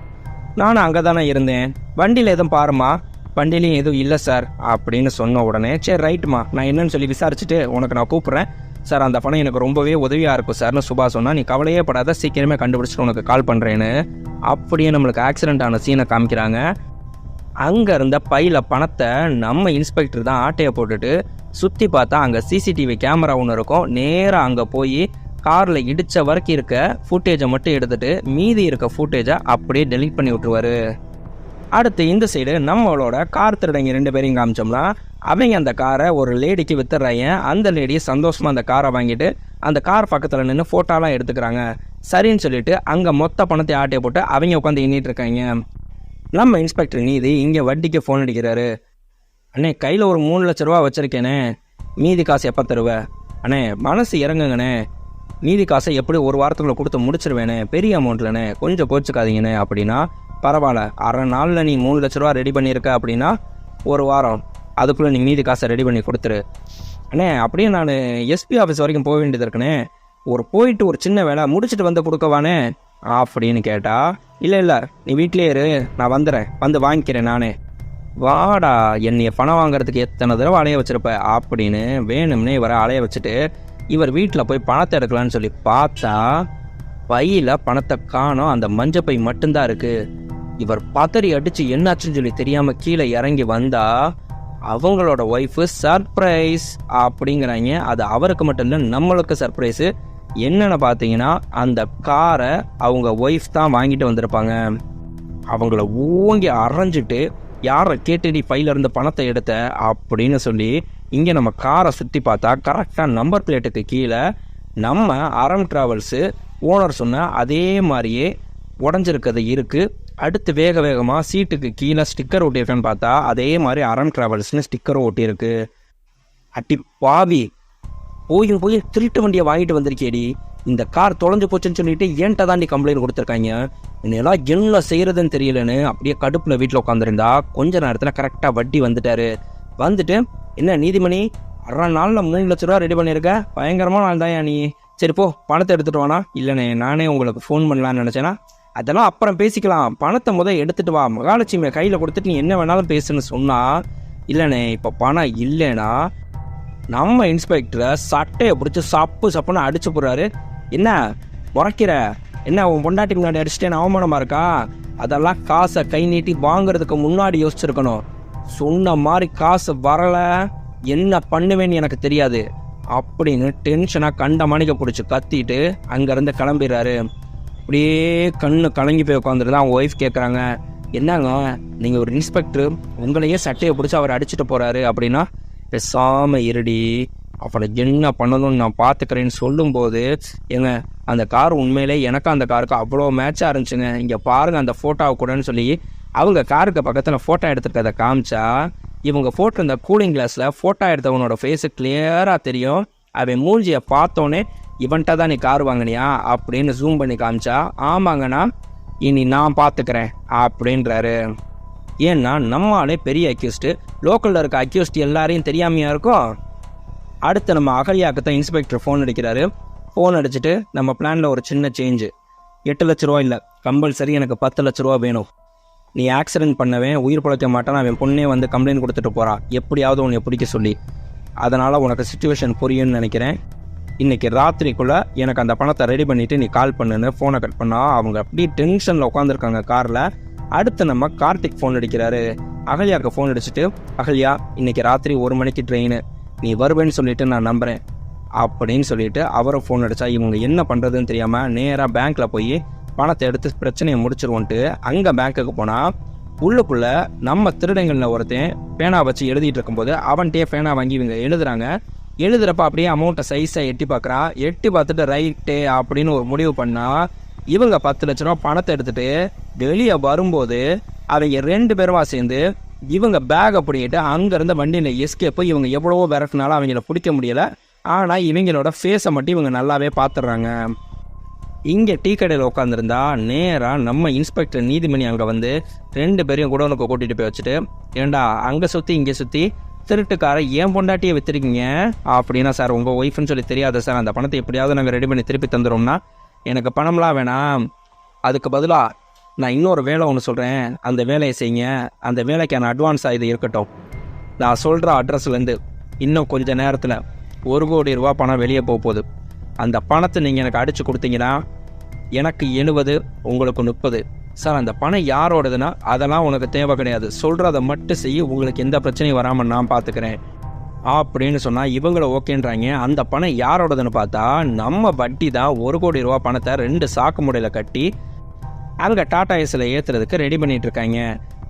நானும் அங்கே தானே இருந்தேன், வண்டியில் எதுவும் பாருமா, வண்டியிலையும் எதுவும் இல்லை சார் அப்படின்னு சொன்ன உடனே சரி ரைட்டுமா நான் என்னன்னு சொல்லி விசாரிச்சுட்டு உனக்கு நான் கூப்பிட்றேன் சார், அந்த பணம் எனக்கு ரொம்பவே உதவியாக இருக்கும் சார்னு சுபா சொன்னால், நீ கவலையே படாத சீக்கிரமே கண்டுபிடிச்சிட்டு உனக்கு கால் பண்ணுறேன்னு. அப்படியே நம்மளுக்கு ஆக்சிடென்ட் ஆன சீனை காமிக்கிறாங்க. அங்கே இருந்த பையில் பணத்தை நம்ம இன்ஸ்பெக்டர் தான் ஆட்டையை போட்டுட்டு சுற்றி பார்த்தா அங்கே சிசிடிவி கேமரா ஒன்று இருக்கும். நேராக அங்கே போய் காரில் இடித்த வரைக்கும் இருக்க ஃபுட்டேஜை மட்டும் எடுத்துகிட்டு மீதி இருக்க ஃபுட்டேஜை அப்படியே டெலீட் பண்ணி விட்டுருவார். அடுத்து இந்த சைடு நம்மளோட கார் திருடங்க 2 பேரையும் காமிச்சோம்னா அவங்க அந்த காரை ஒரு லேடிக்கு வித்துறாங்க. அந்த லேடி சந்தோஷமாக அந்த காரை வாங்கிட்டு அந்த கார் பக்கத்தில் நின்று ஃபோட்டோலாம் எடுத்துக்கிறாங்க. சரின்னு சொல்லிட்டு அங்கே மொத்த பணத்தை ஆட்டையை போட்டு அவங்க உட்காந்து எண்ணிட்டு இருக்காங்க. நம்ம இன்ஸ்பெக்டர் நீதி இங்கே வட்டிக்கு ஃபோன் அடிக்கிறாரு. அண்ணே கையில் ஒரு 3 லட்ச ரூபா வச்சுருக்கேனே, மீதி காசு எப்போ தருவேன்? அண்ணே மனசு இறங்குங்கண்ணே, மீதி காசை எப்படி ஒரு வாரத்துக்குள்ளே கொடுத்து முடிச்சிருவேனே, பெரிய அமௌண்ட்லண்ணே, கொஞ்சம் கோச்சுக்காதீங்கண்ணே அப்படின்னா. பரவாயில்ல, அரை நாளில் நீ 3 லட்ச ரூபா ரெடி பண்ணியிருக்க அப்படின்னா 1 வாரம் அதுக்குள்ளே நீ மீதி காசை ரெடி பண்ணி கொடுத்துரு. அண்ணே அப்படியே நான் எஸ்பி ஆஃபீஸ் வரைக்கும் போக வேண்டியது இருக்குண்ணே, போயிட்டு ஒரு சின்ன வேலை முடிச்சுட்டு வந்து கொடுக்கவானே அப்படின்னு கேட்டா, இல்லை நீ வீட்டிலே இரு, நான் வந்து வாங்கிக்கிறேன் நானே. வாடா, என்னைய பணம் வாங்குறதுக்கு எத்தனை தடவை அலைய வச்சிருப்ப அப்படின்னு வேணும்னே இவரை அலைய வச்சுட்டு இவர் வீட்டில் போய் பணத்தை எடுக்கலான்னு சொல்லி பார்த்தா பையில் பணத்தை காணோம், அந்த மஞ்சள் பை மட்டும்தான் இருக்குது. இவர் பதறி அடித்து என்னாச்சுன்னு சொல்லி தெரியாமல் கீழே இறங்கி வந்தா அவங்களோட ஒய்ஃபு சர்ப்ரைஸ் அப்படிங்கிறாங்க. அது அவருக்கு மட்டும் இல்லை நம்மளுக்கு சர்ப்ரைஸு. என்னென்னு பார்த்தீங்கன்னா அந்த காரை அவங்க ஒய்ஃப் தான் வாங்கிட்டு வந்திருப்பாங்க. அவங்கள ஓங்கி அரைஞ்சிட்டு யாரை கேட்டு பையில இருந்து பணத்தை எடுத்த அப்படின்னு சொல்லி இங்கே நம்ம காரை சுற்றி பார்த்தா கரெக்டாக நம்பர் பிளேட்டுக்கு கீழே நம்ம அறம் டிராவல்ஸு ஓனர் சொன்ன அதே மாதிரியே உடஞ்சிருக்கிறது இருக்குது. அடுத்து வேகமாக சீட்டுக்கு கீழே ஸ்டிக்கர் ஒட்டியிருக்கேன்னு பார்த்தா அதே மாதிரி அறம் டிராவல்ஸ்னு ஸ்டிக்கரும் ஒட்டியிருக்கு. அட்டி பாவி, போய் திருட்டு வண்டியை வாங்கிட்டு வந்திருக்கேடி, இந்த கார் தொலைஞ்சு போச்சுன்னு சொல்லிட்டு ஏன்ட்ட தாண்டி கம்ப்ளைண்ட் கொடுத்துருக்காங்க, என்னெல்லாம் என்ன செய்யறதுன்னு தெரியலன்னு அப்படியே கடுப்பில் வீட்டில் உட்காந்துருந்தா கொஞ்ச நேரத்தில் கரெக்டாக வட்டி வந்துட்டு என்ன நீதிமணி, அரை நாளில் 3 லட்ச ரூபா ரெடி பண்ணியிருக்க, பயங்கரமான நாள் தான் நீ, சரி போ பணத்தை எடுத்துகிட்டு வானா. இல்லைண்ணே நானே உங்களுக்கு ஃபோன் பண்ணலான்னு நினச்சேன்னா, அதெல்லாம் அப்புறம் பேசிக்கலாம், பணத்தை எடுத்துகிட்டு வா, மகாலட்சுமியை கையில் கொடுத்துட்டு நீ என்ன வேணாலும் பேசுன்னு சொன்னால், இல்லைண்ணே இப்போ பணம் இல்லைன்னா நம்ம இன்ஸ்பெக்டரை சட்டையை பிடிச்சி சப்புன்னு அடிச்சு போடுறாரு. என்ன முறைக்கிற, என்ன உன் பொண்டாட்டி முன்னாடி அடிச்சுட்டேன்னு அவமானமாக இருக்கா, அதெல்லாம் காசை கை நீட்டி வாங்குறதுக்கு முன்னாடி யோசிச்சிருக்கணும். சொன்ன மாதிரி காசு வரலை, என்ன பண்ணுவேன்னு எனக்கு தெரியாது அப்படின்னு டென்ஷனாக கண்ட மணிக்க பிடிச்சி கத்திட்டு அங்கேருந்து கிளம்பிடுறாரு. அப்படியே கண்ணு கலங்கி போய் உட்காந்துருந்தா அவங்க ஒய்ஃப் கேட்குறாங்க, என்னங்க நீங்கள் ஒரு இன்ஸ்பெக்டர், உங்களையே சட்டையை பிடிச்சி அவர் அடிச்சுட்டு போகிறாரு அப்படின்னா பேசாமல் இருடி, அவனை என்ன பண்ணணும்னு நான் பார்த்துக்கிறேன்னு சொல்லும்போது, ஏங்க அந்த கார் உண்மையிலே எனக்கு அந்த காருக்கு அவ்வளோ மேட்சாக இருந்துச்சுங்க, இங்கே பாருங்கள் அந்த ஃபோட்டோவை கூடன்னு சொல்லி அவங்க காருக்கு பக்கத்தில் ஃபோட்டோ எடுத்துருக்கதை காமிச்சா, இவங்க ஃபோட்டோ இந்த கூலிங் கிளாஸில் ஃபோட்டோ எடுத்தவனோட ஃபேஸு கிளியராக தெரியும். அவன் மூஞ்சியை பார்த்தோன்னே இவன்கிட்ட தான் நீ கார் வாங்கினியா அப்படின்னு ஜூம் பண்ணி காமிச்சா, ஆமாங்கண்ணா இனி நான் பார்த்துக்கிறேன் அப்படின்றாரு. ஏன்னா நம்மளாலே பெரிய அக்யூஸ்டு, லோக்கலில் இருக்க அக்யூஸ்டு எல்லாரையும் தெரியாமையா இருக்கும். அடுத்து நம்ம அகல்யாவுக்கு தான் இன்ஸ்பெக்டர் ஃபோன் அடிக்கிறாரு. ஃபோன் அடிச்சுட்டு நம்ம பிளானில் ஒரு சின்ன சேஞ்சு, 8 லட்ச ரூபா இல்லை, கம்பல்சரி எனக்கு 10 லட்ச ரூபா வேணும். நீ ஆக்சிடென்ட் பண்ணவே உயிர் பிழைக்க மாட்டான், அவன் பொண்ணே வந்து கம்ப்ளைண்ட் கொடுத்துட்டு போகிறான், எப்படியாவது உன்னை பிடிக்க சொல்லி. அதனால் உனக்கு சிச்சுவேஷன் புரியும்னு நினைக்கிறேன். இன்றைக்கி ராத்திரிக்குள்ளே எனக்கு அந்த பணத்தை ரெடி பண்ணிவிட்டு நீ கால் பண்ணுன்னு ஃபோனை கட் பண்ணால் அவங்க அப்படியே டென்ஷனில் உட்காந்துருக்காங்க காரில். அடுத்து நம்ம கார்த்திக் ஃபோன் அடிக்கிறாரு. அகல்யாவுக்கு ஃபோன் அடிச்சுட்டு, அகல்யா இன்றைக்கி ராத்திரி 1 மணிக்கு ட்ரெயின், நீ வருவேன்னு சொல்லிவிட்டு நான் நம்புகிறேன் அப்படின்னு சொல்லிவிட்டு அவரை ஃபோன் அடித்தா, இவங்க என்ன பண்ணுறதுன்னு தெரியாமல் நேராக பேங்க்கில் போய் பணத்தை எடுத்து பிரச்சனையை முடிச்சிருவோன்ட்டு அங்கே பேங்க்குக்கு போனால், உள்ளுக்குள்ளே நம்ம திருடங்களில் ஒருத்தன் பேனா வச்சு எழுதிட்டு இருக்கும்போது அவன்கிட்டயே பேனா வாங்கி இவங்க எழுதுறாங்க. எழுதுறப்ப அப்படியே அமௌண்ட்டை சைஸாக எட்டி பார்க்குறான். எட்டி பார்த்துட்டு ரைட்டு அப்படின்னு ஒரு முடிவு பண்ணால், இவங்க 10 லட்ச ரூபா பணத்தை எடுத்துகிட்டு வெளியே வரும்போது அவங்க 2 பேருமா சேர்ந்து இவங்க பேக்கை பிடிக்கிட்டு அங்கேருந்து வண்டியில் எஸ்கேப்பு. இவங்க எவ்வளவோ விரட்டினாலும் அவங்கள பிடிக்க முடியலை. ஆனால் இவங்களோட ஃபேஸை மட்டும் இவங்க நல்லாவே பார்த்துடுறாங்க. இங்கே டீ கடையில் உட்காந்துருந்தா நேராக நம்ம இன்ஸ்பெக்டர் நீதிமணி அங்கே வந்து 2 பேரையும் குடோனுக்கு கூட்டிகிட்டு போய் வச்சுட்டு, ஏண்டா அங்கே சுற்றி இங்கே சுற்றி திருட்டுக்காரை ஏன் பொண்டாட்டியை விற்றுருக்கீங்க அப்படின்னா, சார் உங்கள் ஒய்ஃப்னு சொல்லி தெரியாத சார், அந்த பணத்தை எப்படியாவது நாங்கள் ரெடி பண்ணி திருப்பி தந்துடும்னா, எனக்கு பணம்லாம் வேணாம், அதுக்கு பதிலாக நான் இன்னொரு வேலை ஒன்று சொல்கிறேன், அந்த வேலையை செய்யுங்க, அந்த வேலைக்கான அட்வான்ஸாக இது இருக்கட்டும், நான் சொல்கிற அட்ரஸ்லேருந்து இன்னும் கொஞ்சம் நேரத்தில் 1 கோடி ரூபா பணம் வெளியே போகுது, அந்த பணத்தை நீங்கள் எனக்கு அடித்து கொடுத்தீங்கன்னா எனக்கு 70, உங்களுக்கு 30. சார் அந்த பணம் யாரோடதுன்னா அதெல்லாம் உனக்கு தேவை கிடையாது, சொல்கிறத மட்டும் செய்ய, உங்களுக்கு எந்த பிரச்சனையும் வராமல் நான் பார்த்துக்கிறேன் அப்படின்னு சொன்னால் இவங்கள ஓகேன்றாங்க. அந்த பணம் யாரோடதுன்னு பார்த்தா நம்ம வட்டி தான் 1 கோடி ரூபா பணத்தை 2 சாக்கு முடையில் கட்டி அங்கே டாடா ஏஸில் ஏற்றுறதுக்கு ரெடி பண்ணிகிட்டு இருக்காங்க.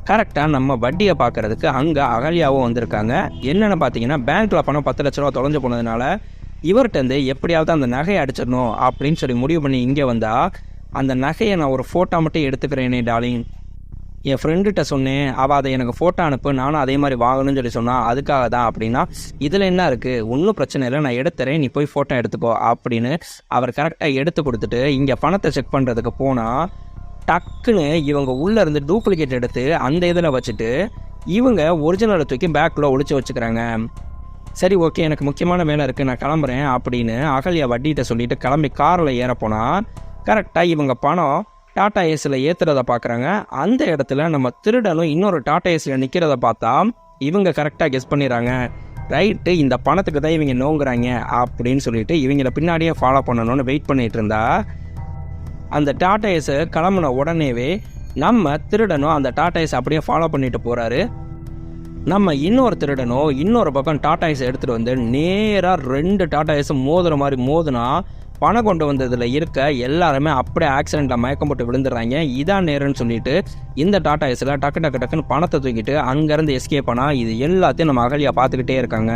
கரெக்டாக நம்ம வட்டியை பார்க்குறதுக்கு அங்கே அகல்யாவும் வந்திருக்காங்க. என்னென்னு பார்த்தீங்கன்னா, பேங்க்கில் பணம் 10 லட்ச ரூபா தொலைஞ்சு போனதுனால இவர்கிட்டருந்து எப்படியாவது அந்த நகையை அடிச்சிடணும் அப்படின்னு சொல்லி முடிவு பண்ணி இங்கே வந்தால், அந்த நகையை நான் ஒரு ஃபோட்டோ மட்டும் எடுத்துக்கிறேனே டார்லிங், என் ஃப்ரெண்டுகிட்ட சொன்னேன், அவள் அதை எனக்கு ஃபோட்டோ அனுப்பு, நானும் அதே மாதிரி வாங்கணும்னு சொல்லி சொன்னால் அதுக்காக தான் அப்படின்னா, இதில் என்ன இருக்குது, ஒன்றும் பிரச்சனை இல்லை, நான் எடுத்துறேன், நீ போய் ஃபோட்டோ எடுத்துக்கோ அப்படின்னு அவர் கரெக்டாக எடுத்து கொடுத்துட்டு இங்கே பணத்தை செக் பண்ணுறதுக்கு போனால், டக்குன்னு இவங்க உள்ளே இருந்து டூப்ளிகேட் எடுத்து அந்த இதில் வச்சுட்டு இவங்க ஒரிஜினலை தூக்கி பேக்கில் ஒழிச்சு வச்சுக்கிறாங்க. சரி ஓகே, எனக்கு முக்கியமான வேலை இருக்குது, நான் கிளம்புறேன் அப்படின்னு அகல்யா வட்டிகிட்ட சொல்லிட்டு கிளம்பி காரில் ஏறப்போனால், கரெக்டாக இவங்க பணம் டாடா ஏஸில் ஏற்றுறதை பார்க்குறாங்க. அந்த இடத்துல நம்ம திருடனும் இன்னொரு டாடா ஏஸில் நிற்கிறத பார்த்தா இவங்க கரெக்டாக கெஸ் பண்ணிடுறாங்க. ரைட்டு, இந்த பணத்துக்கு தான் இவங்க நோங்குறாங்க அப்படின்னு சொல்லிட்டு இவங்கள பின்னாடியே ஃபாலோ பண்ணணும்னு வெயிட் பண்ணிகிட்டு இருந்தா, அந்த டாடா ஏஸை கிளம்புன உடனேவே நம்ம திருடனும் அந்த டாடா ஏஸை அப்படியே ஃபாலோ பண்ணிட்டு போகிறாரு. நம்ம இன்னொரு திருடனும் இன்னொரு பக்கம் டாடா ஏஸை எடுத்துகிட்டு வந்து நேராக 2 டாடா ஏஸை மோதுற மாதிரி மோதுனா, பணம் கொண்டு வந்ததில் இருக்க எல்லாருமே அப்படியே ஆக்சிடெண்ட்டில் மயக்கம் போட்டு விழுந்துடுறாங்க. இதான் நேரம்னு சொல்லிட்டு இந்த டாடா ஏஸில் டக்குன்னு பணத்தை தூக்கிட்டு அங்கேருந்து எஸ்கேப் பண்ணால், இது எல்லாத்தையும் நம்ம அகல்யா பார்த்துக்கிட்டே இருக்காங்க.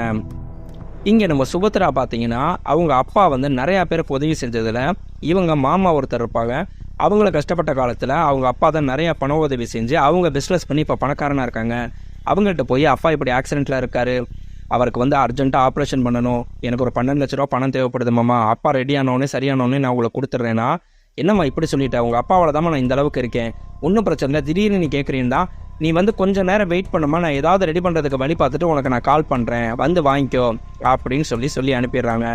இங்கே நம்ம சுபத்ரா பார்த்தீங்கன்னா, அவங்க அப்பா வந்து நிறையா பேருக்கு உதவி செஞ்சதில் இவங்க மாமா ஒருத்தர் இருப்பாங்க. அவங்கள கஷ்டப்பட்ட காலத்தில் அவங்க அப்பா தான் நிறையா பண உதவி செஞ்சு அவங்க பிஸ்னஸ் பண்ணி இப்போ பணக்காரனாக இருக்காங்க. அவங்கள்ட்ட போய் அப்பா இப்படி ஆக்சிடெண்ட்டில் இருக்கார், அவருக்கு வந்து அர்ஜென்ட்டாக ஆப்ரேஷன் பண்ணணும், எனக்கு ஒரு 12 லட்ச ரூபா பணம் தேவைப்படுது மாமா, அப்பா ரெடியானோடனே சரியானோடனே நான் உங்களுக்கு கொடுத்துட்றேன்னா, என்னம்மா இப்படி சொல்லிட்டேன், உங்கள் அப்பாவால் தான் நான் இந்த அளவுக்கு இருக்கேன், ஒன்றும் பிரச்சனை இல்லை, திடீர்னு நீ கேட்குறீன்னா நீ வந்து கொஞ்சம் நேரம் வெயிட் பண்ணுமா, நான் ஏதாவது ரெடி பண்ணுறதுக்கு வழி பார்த்துட்டு உனக்கு நான் கால் பண்ணுறேன், வந்து வாங்கிக்கோ அப்படின்னு சொல்லி அனுப்பிடுறாங்க.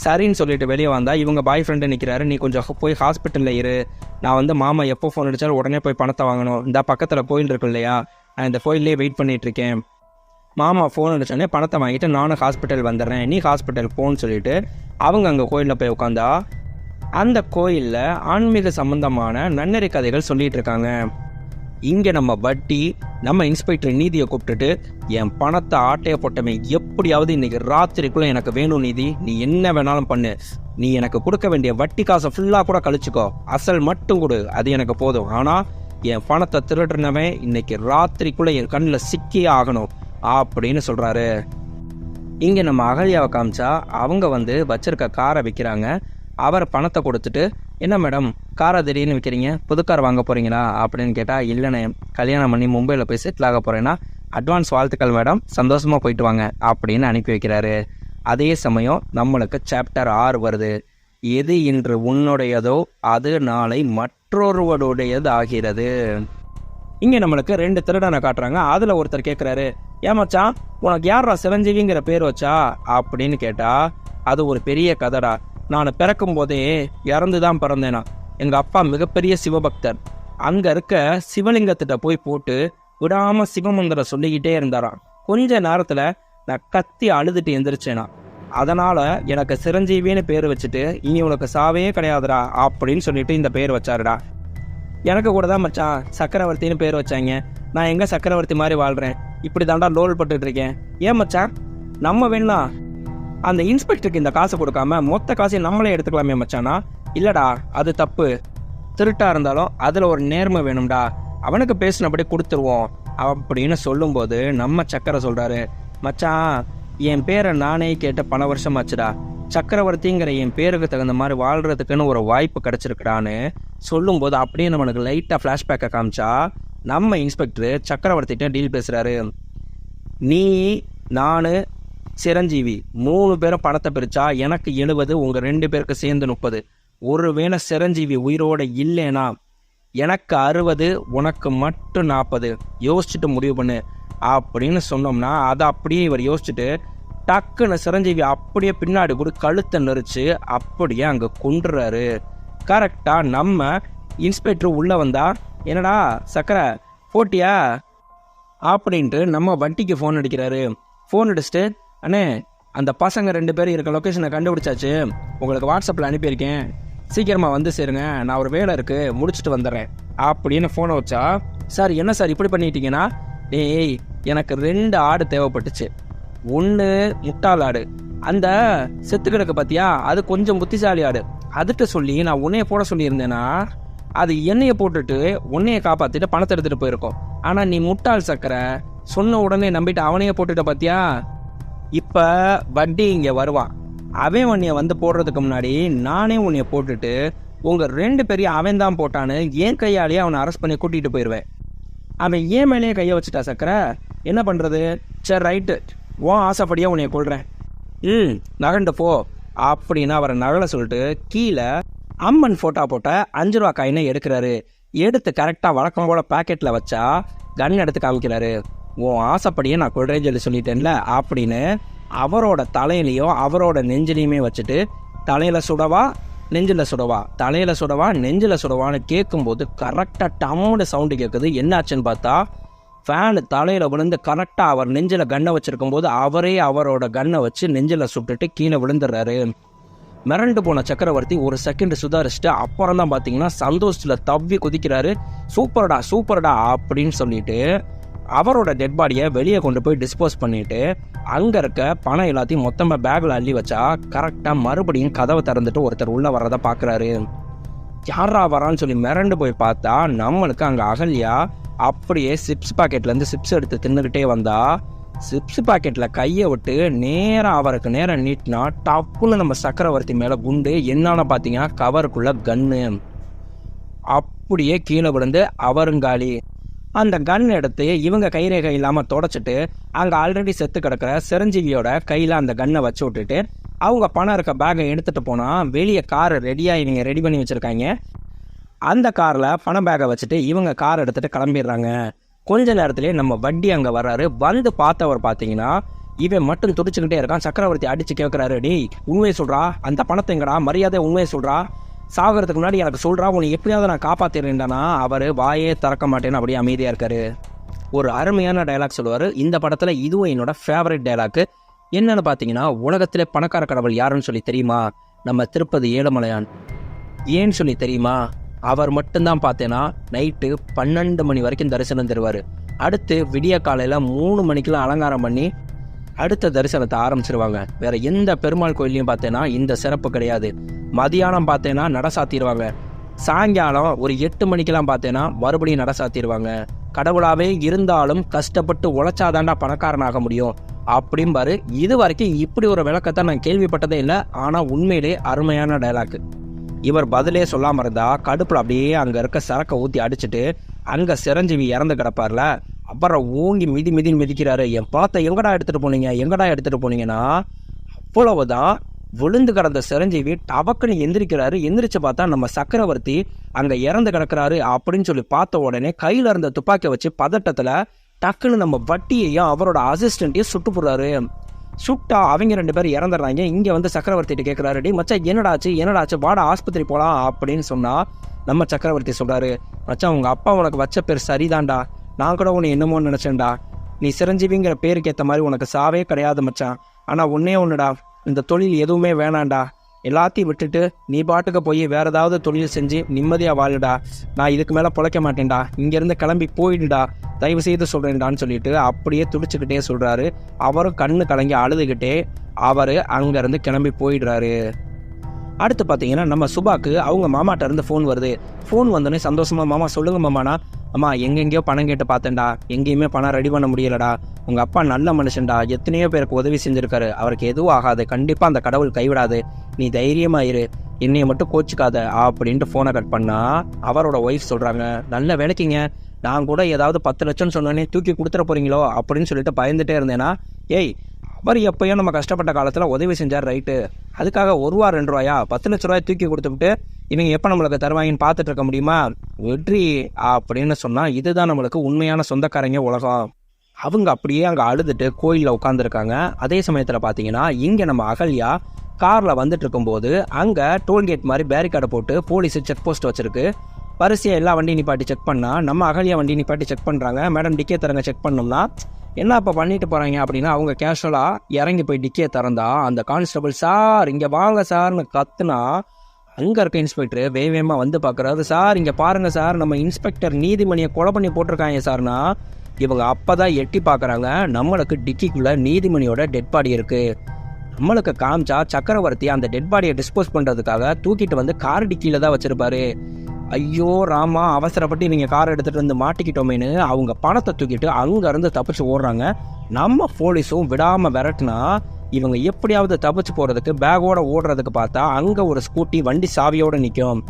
சரின்னு சொல்லிட்டு வெளியே வந்தால் இவங்க பாய் ஃப்ரெண்டு நிற்கிறாரு, நீ கொஞ்சம் போய் ஹாஸ்பிட்டலில் இரு, நான் வந்து மாமா எப்போ ஃபோன் அடித்தாலும் உடனே போய் பணத்தை வாங்கணும், இந்த பக்கத்தில் கோயில் இருக்கு இல்லையா, நான் இந்த கோயிலே வெயிட் பண்ணிகிட்ருக்கேன், மாமா ஃபோன் அடித்தோடனே பணத்தை வாங்கிட்டு நானும் ஹாஸ்பிட்டல் வந்துடுறேன், நீ ஹாஸ்பிட்டல் போன்னு சொல்லிட்டு அவங்க அங்கே கோயிலில் போய் உட்காந்தா, அந்த கோயிலில் ஆன்மீக சம்பந்தமான நன்னெறி கதைகள் சொல்லிகிட்டு இருக்காங்க. இங்கே நம்ம வட்டி நம்ம இன்ஸ்பெக்டர் நீதியை கூப்பிட்டுட்டு என் பணத்தை ஆட்டைய போட்டவன் எப்படியாவது இன்னைக்கு ராத்திரிக்குள்ளே எனக்கு வேணும் நீதி, நீ என்ன வேணாலும் பண்ணு, நீ எனக்கு கொடுக்க வேண்டிய வட்டி காசை ஃபுல்லாக கூட கழிச்சுக்கோ, அசல் மட்டும் கொடு, அது எனக்கு போதும், ஆனால் என் பணத்தை திருடுனவன் இன்னைக்கு ராத்திரிக்குள்ளே என் கண்ணில் சிக்கியே ஆகணும் அப்படின்னு சொல்கிறாரு. இங்கே நம்ம அகல்யாவை காமிச்சா அவங்க வச்சிருக்க காரை விற்கிறாங்க. அவர் பணத்தை கொடுத்துட்டு, என்ன மேடம் காரை திடீர்னு விற்கிறீங்க, புது கார் வாங்க போகிறீங்களா அப்படின்னு கேட்டால், இல்லைண்ணே கல்யாணம் பண்ணி மும்பையில் போய் செட்டில் ஆக போகிறேன்னா அட்வான்ஸ் வாழ்த்துக்கள் மேடம், சந்தோஷமாக போயிட்டு வாங்க அப்படின்னு அனுப்பி வைக்கிறாரு. அதே சமயம் நம்மளுக்கு சாப்டர் 6 வருது. எது இன்று உன்னுடையதோ அது நாளை மற்றொருவருடையது ஆகிறது. இங்கே நம்மளுக்கு 2 திருடனை காட்டுறாங்க. அதில் ஒருத்தர் கேட்குறாரு, ஏமாச்சான் உனக்கு யாரா சிரஞ்சீவிங்கிற பேர் வச்சா அப்படின்னு கேட்டால், அது ஒரு பெரிய கதைடா, நான் பிறக்கும் போதே இறந்து தான் பிறந்தேனா, எங்கள் அப்பா மிகப்பெரிய சிவபக்தர், அங்கே இருக்க சிவலிங்கத்திட்ட போய் போட்டு விடாமல் சிவமந்திரம் சொல்லிக்கிட்டே இருந்தாராம். கொஞ்ச நேரத்தில் நான் கத்தி அழுதுட்டு எந்திரிச்சேனா, அதனால் எனக்கு சிரஞ்சீவின்னு பேர் வச்சுட்டு இனி உனக்கு சாவே கிடையாதுடா அப்படின்னு சொல்லிட்டு இந்த பேர் வச்சாருடா. எனக்கு கூட தான் மச்சான் சக்கரவர்த்தின்னு பேர் வச்சாங்க, நான் எங்கே சக்கரவர்த்தி மாதிரி வாழ்கிறேன், இப்படி தாண்டா லோல் பட்டுட்டு இருக்கேன். ஏன் மச்சான் நம்ம வேணா அந்த இன்ஸ்பெக்டருக்கு இந்த காசை கொடுக்காம மொத்த காசையும் நம்மளே எடுத்துக்கலாமே மச்சானா? இல்லைடா அது தப்பு, திருட்டா இருந்தாலும் அதில் ஒரு நேர்மை வேணும்டா, அவனுக்கு பேசினபடி கொடுத்துருவோம் அப்படின்னு சொல்லும்போது நம்ம சக்கரை சொல்கிறாரு, மச்சான் என் பேரை நானே கேட்ட பல வருஷமாச்சுடா, சக்கரவர்த்திங்கிற என் பேருக்கு தகுந்த மாதிரி வாழ்கிறதுக்குன்னு ஒரு வாய்ப்பு கிடச்சிருக்குடான்னு சொல்லும்போது அப்படியே நம்மளுக்கு லைட்டாக ஃப்ளாஷ்பேக்கை காமிச்சா நம்ம இன்ஸ்பெக்டர் சக்கரவர்த்திகிட்ட டீல் பேசுகிறாரு. நீ நான் சிரஞ்சீவி 3 பேரும் பணத்தை பிரித்தா எனக்கு 70, உங்கள் 2 பேருக்கு சேர்ந்து 30. ஒருவேளை சிரஞ்சீவி உயிரோடு இல்லைனா எனக்கு 60, உனக்கு மட்டும் 40, யோசிச்சுட்டு முடிவு பண்ணு அப்படின்னு சொன்னோம்னா அதை அப்படியே இவர் யோசிச்சுட்டு டக்குன்னு சிரஞ்சீவி அப்படியே பின்னாடி கூட கழுத்தை நெரிச்சு அப்படியே அங்கே கொண்டுறாரு. கரெக்டாக நம்ம இன்ஸ்பெக்டர் உள்ளே வந்தா, என்னடா சக்கரை போட்டியா அப்படின்ட்டு நம்ம வட்டிக்கு ஃபோன் அடிக்கிறாரு. ஃபோன் அடிச்சுட்டு, அண்ணே அந்த பசங்க 2 பேர் இருக்க லொக்கேஷனை கண்டுபிடிச்சாச்சு, உங்களுக்கு வாட்ஸ்அப்பில் அனுப்பியிருக்கேன், சீக்கிரமாக வந்து சேருங்க, நான் ஒரு வேலை இருக்குது முடிச்சுட்டு வந்துடுறேன் அப்படின்னு ஃபோனை வச்சா, சார் என்ன சார் இப்படி பண்ணிட்டீங்கன்னா, டேய் எனக்கு 2 ஆடு தேவைப்பட்டுச்சு, ஒன்று முட்டாள் ஆடு, அந்த செத்து கிடக்கு பார்த்தியா அது கொஞ்சம் புத்திசாலி ஆடு, அதுகிட்ட சொல்லி நான் உன்னைய போட சொல்லியிருந்தேன்னா அது எண்ணெயை போட்டுட்டு உன்னையை காப்பாற்றிட்டு பணத்தை எடுத்துகிட்டு போயிருக்கோம், ஆனால் நீ முட்டாள் சக்கரை சொன்ன உடனே நம்பிட்டு அவனையே போட்டுட்ட பார்த்தியா, இப்போ வட்டி இங்கே வருவான், அவன் உன்னைய போடுறதுக்கு முன்னாடி நானே உன்னைய போட்டுட்டு உங்கள் 2 பேரையும் அவன் தான் போட்டான்னு என் கையாலேயே அவனை அரெஸ்ட் பண்ணி கூட்டிகிட்டு போயிடுவேன். அவன் ஏன் மேலேயே கையை வச்சுட்டா சக்கரை, என்ன பண்ணுறது, சரி ரைட்டு உன் ஆசைப்படியாக உன்னைய கொள்கிறேன், நகண்டு போ அப்படின்னு அவரை நகலை சொல்லிட்டு கீழே அம்மன் ஃபோட்டோ போட்ட 5 ரூபா காயினை எடுக்கிறாரு. எடுத்து கரெக்டாக வழக்கம் போல் பேக்கெட்டில் வச்சா கன் எடுத்து காமிக்கிறாரு. உன் ஆசைப்படியே நான் கொள்றேன்னு சொல்லி சொல்லிட்டேன்ல அப்படின்னு அவரோட தலையிலையும் அவரோட நெஞ்சிலையுமே வச்சுட்டு, தலையில் சுடவா நெஞ்சில் சுடவா, தலையில் சுடவா நெஞ்சில் சுடவான்னு கேட்கும்போது கரெக்டாக டம்முன்னு சவுண்டு கேட்குது. என்னாச்சுன்னு பார்த்தா ஃபேனு தலையில் விழுந்து கரெக்டாக அவர் நெஞ்சில் கன்னை வச்சுருக்கும் போது அவரே அவரோட கன்னை வச்சு நெஞ்சில் சுட்டுட்டு கீழே விழுந்துடுறாரு. மிரண்டு போன சக்கரவர்த்தி ஒரு செகண்ட் சுதாரிச்சுட்டு அப்புறம் தான் பார்த்தீங்கன்னா சந்தோஷத்தில் தவ்வி குதிக்கிறாரு. சூப்பர்டா சூப்பர்டா அப்படின்னு சொல்லிட்டு அவரோட டெட் பாடியை வெளியே கொண்டு போய் டிஸ்போஸ் பண்ணிட்டு அங்கே இருக்க பணம் எல்லாத்தையும் மொத்தமாக பேக்கில் அள்ளி வச்சா கரெக்டாக மறுபடியும் கதவை திறந்துட்டு ஒருத்தர் உள்ளே வர்றதை பார்க்குறாரு. யாரா வரான்னு சொல்லி மிரண்டு போய் பார்த்தா நம்மளுக்கு அங்கே அகல்யா அப்படியே சிப்ஸ் பாக்கெட்லேருந்து சிப்ஸ் எடுத்து தின்னுக்கிட்டே வந்தா, சிப்ஸ் பாக்கெட்டில் கையை விட்டு நேராக அவருக்கு நேரம் நீட்டினா டப்புன்னு நம்ம சக்கரவர்த்தி மேலே குண்டு. என்னன்னு பார்த்தீங்கன்னா கவருக்குள்ள கன்னு அப்படியே கீழே விழுந்து அவருங்காலி. அந்த கன் எடுத்து இவங்க கைரேகை இல்லாமல் தொடச்சிட்டு அங்கே ஆல்ரெடி செத்து கிடக்கிற சிரஞ்சீவியோட கையில் அந்த கன்னை வச்சு விட்டுட்டு அவங்க பணம் இருக்க பேக்கை எடுத்துகிட்டு போனால் வெளியே கார் ரெடியாக இவங்க ரெடி பண்ணி வச்சுருக்காங்க. அந்த காரில் பண பேக்கை வச்சுட்டு இவங்க கார் எடுத்துகிட்டு கிளம்பிடுறாங்க. கொஞ்ச நேரத்துலேயே நம்ம வட்டி அங்கே வர்றாரு. வந்து பார்த்தவர் பார்த்தீங்கன்னா இவன் மட்டும் துடிச்சுக்கிட்டே இருக்கான். சக்கரவர்த்தி அடித்து கேட்குறாரு, டேய் உண்மையை சொல்கிறா, அந்த பணத்தை எங்கடா, மரியாதை உண்மையை சொல்கிறா, சாகிறதுக்கு முன்னாடி எனக்கு சொல்கிறா, உன்னை எப்படியாவது நான் காப்பாற்றிடுறேன்டானா. அவர் வாயே திறக்க மாட்டேன்னு அப்படியே அமைதியாக இருக்காரு. ஒரு அருமையான டைலாக் சொல்லுவார் இந்த படத்தில். இதுவும் என்னோட ஃபேவரட் டைலாக்கு. என்னென்னு பார்த்தீங்கன்னா, உலகத்திலே பணக்கார கடவுள் யாருன்னு சொல்லி தெரியுமா? நம்ம திருப்பதி ஏழுமலையான். ஏன்னு சொல்லி தெரியுமா? அவர் மட்டும்தான் பார்த்தேன்னா நைட்டு 12 மணி வரைக்கும் தரிசனம் தருவார். அடுத்து விடிய காலையில் 3 மணிக்கெலாம் அலங்காரம் பண்ணி அடுத்த தரிசனத்தை ஆரம்பிச்சிருவாங்க. வேற எந்த பெருமாள் கோயிலையும் பார்த்தேன்னா இந்த சிறப்பு கிடையாது. மதியானம் பார்த்தேன்னா நட சாத்திடுவாங்க. சாயங்காலம் ஒரு 8 மணிக்கெல்லாம் பார்த்தேன்னா மறுபடியும் நட சாத்திடுவாங்க. கடவுளாகவே இருந்தாலும் கஷ்டப்பட்டு உழைச்சாதாண்டா பணக்காரனாக முடியும் அப்படிம்பாரு. இது வரைக்கும் இப்படி ஒரு விளக்கத்தை நான் கேள்விப்பட்டதே இல்லை. ஆனால் உண்மையிலே அருமையான டைலாக். இவர் பதிலே சொல்லாமல் இருந்தா கடுப்பில் அப்படியே அங்கே இருக்க சரக்கை ஊற்றி அடிச்சுட்டு அங்கே சிரஞ்சீவி இறந்து கிடப்பார்ல, அப்புறம் ஓங்கி மிதின்னு மிதிக்கிறாரு. என் பணத்தை எங்கடா எடுத்துகிட்டு போனீங்கன்னா அவ்வளவுதான். விழுந்து கிடந்த சிரஞ்சீவி டபக்குன்னு எந்திரிக்கிறாரு. எந்திரிச்சு பார்த்தா நம்ம சக்கரவர்த்தி அங்கே இறந்து கிடக்கிறாரு அப்படின்னு சொல்லி பார்த்த உடனே கையில் இருந்த துப்பாக்கியை வச்சு பதட்டத்தில் டக்குன்னு நம்ம வட்டியையும் அவரோட அசிஸ்டண்ட்டையும் சுட்டு போடுறாரு. சுட்டா அவங்க 2 பேர் இறந்துடுறாங்க. இங்கே வந்து சக்கரவர்த்திகிட்ட கேட்குறாரு, டி மச்சான் என்னடாச்சு வாடா ஆஸ்பத்திரி போகலாம் அப்படின்னு சொன்னால் நம்ம சக்கரவர்த்தி சொல்கிறாரு, மச்சான் உங்கள் அப்பா உனக்கு வச்ச பேர் சரிதான்டா, நான் கூட உன்னை என்னமோன்னு நினச்சேன்டா. நீ சிரஞ்சீவிங்கிற பேருக்கு ஏற்ற மாதிரி உனக்கு சாவே கிடையாது மச்சான். ஆனால் ஒன்றுடா, இந்த தொழில் எதுவுமே வேணாண்டா, எல்லாத்தையும் விட்டுட்டு நீ பாட்டுக்கு போய் வேற ஏதாவது தொழில் செஞ்சு நிம்மதியாக வாழுடா. நான் இதுக்கு மேலே பிழைக்க மாட்டேன்டா, இங்கேருந்து கிளம்பி போயிடுடா, தயவு செய்து சொல்கிறேன்டான்னு சொல்லிட்டு அப்படியே துடிச்சுக்கிட்டே சொல்கிறாரு. அவரும் கண்ணு கலங்கி அழுதுகிட்டே அவர் அங்கேருந்து கிளம்பி போயிடுறாரு. அடுத்து பார்த்தீங்கன்னா நம்ம சுபாக்கு அவங்க மாமாட்ட இருந்து ஃபோன் வருது. ஃபோன் வந்தோடனே சந்தோஷமா, மாமா சொல்லுங்க மாமாண்ணா. அம்மா எங்கெங்கேயோ பணம் கேட்டு பார்த்தேன்டா, எங்கேயுமே பணம் ரெடி பண்ண முடியலடா. உங்கள் அப்பா நல்ல மனுஷன்டா, எத்தனையோ பேருக்கு உதவி செஞ்சுருக்காரு, அவருக்கு எதுவும் ஆகாது, கண்டிப்பாக அந்த கடவுள் கைவிடாது, நீ தைரியமாக இரு, என்னையை மட்டும் கோச்சிக்காத அப்படின்ட்டு ஃபோனை கட் பண்ணா அவரோட ஒய்ஃப் சொல்கிறாங்க, நல்ல வேலைக்குங்க, நான் கூட ஏதாவது 10 லட்சம்னு சொன்னோன்னே தூக்கி கொடுத்துட போகிறீங்களோ அப்படின்னு சொல்லிட்டு பயந்துட்டே இருந்தேன்னா, ஏய் அவர் எப்போயும் நம்ம கஷ்டப்பட்ட காலத்தில் உதவி செஞ்சார் ரைட்டு, அதுக்காக 1 ரூபா 2 ரூபாயா 10 லட்ச ரூபாய் தூக்கி கொடுத்துட்டு இவங்க எப்போ நம்மளுக்கு தருவாங்கன்னு பார்த்துட்டு இருக்க முடியுமா, வெற்றி அப்படின்னு சொன்னால் இதுதான் நம்மளுக்கு உண்மையான சொந்தக்காரங்க உலகம். அவங்க அப்படியே அங்கே அழுதுட்டு கோயிலில் உட்காந்துருக்காங்க. அதே சமயத்தில் பார்த்தீங்கன்னா இங்கே நம்ம அகல்யா காரில் வந்துட்டு இருக்கும்போது அங்கே டோல்கேட் மாதிரி பேரிகார்டை போட்டு போலீஸு செக் போஸ்ட் வச்சுருக்கு. வரிசையாக எல்லா வண்டி நிப்பாட்டி செக் பண்ணால் நம்ம அகல்யா வண்டி நிப்பாட்டி செக் பண்ணுறாங்க. மேடம் டிக்கே தரங்க செக் பண்ணோம்னா என்ன இப்போ பண்ணிட்டு போகிறாங்க அப்படின்னா அவங்க கேஷுவலாக இறங்கி போய் டிக்கே திறந்தா அந்த கான்ஸ்டபிள் சார் இங்கே வாங்க சார்னு கத்துனா அங்கே இருக்க இன்ஸ்பெக்டர் வேகமாக வந்து பார்க்குறாரு. சார் இங்கே பாருங்கள் சார், நம்ம இன்ஸ்பெக்டர் நீதிமணியை கொலை பண்ணி போட்டிருக்காங்க சார்னா இவங்க அப்போ தான் எட்டி பார்க்குறாங்க. நம்மளுக்கு டிக்கிக்குள்ளே நீதிமணியோட டெட் பாடி இருக்குது. நம்மளுக்கு காமிச்சா சக்கரவர்த்தி அந்த டெட் பாடியை டிஸ்போஸ் பண்ணுறதுக்காக தூக்கிட்டு வந்து கார் டிக்கியில் தான் வச்சுருப்பாரு. ஐயோ ராமா, அவசரப்பட்டு நீங்கள் காரை எடுத்துகிட்டு வந்து மாட்டிக்கிட்டோமேனு அவங்க பணத்தை தூக்கிட்டு அங்கேருந்து தப்பிச்சு ஓடுறாங்க. நம்ம போலீஸும் விடாமல் விரட்டினா இவங்க எப்படியாவது தப்பிச்சு போகிறதுக்கு பேக்கோட ஓடுறதுக்கு பார்த்தா அங்கே ஒரு ஸ்கூட்டி வண்டி சாவியோடு நிற்கும்.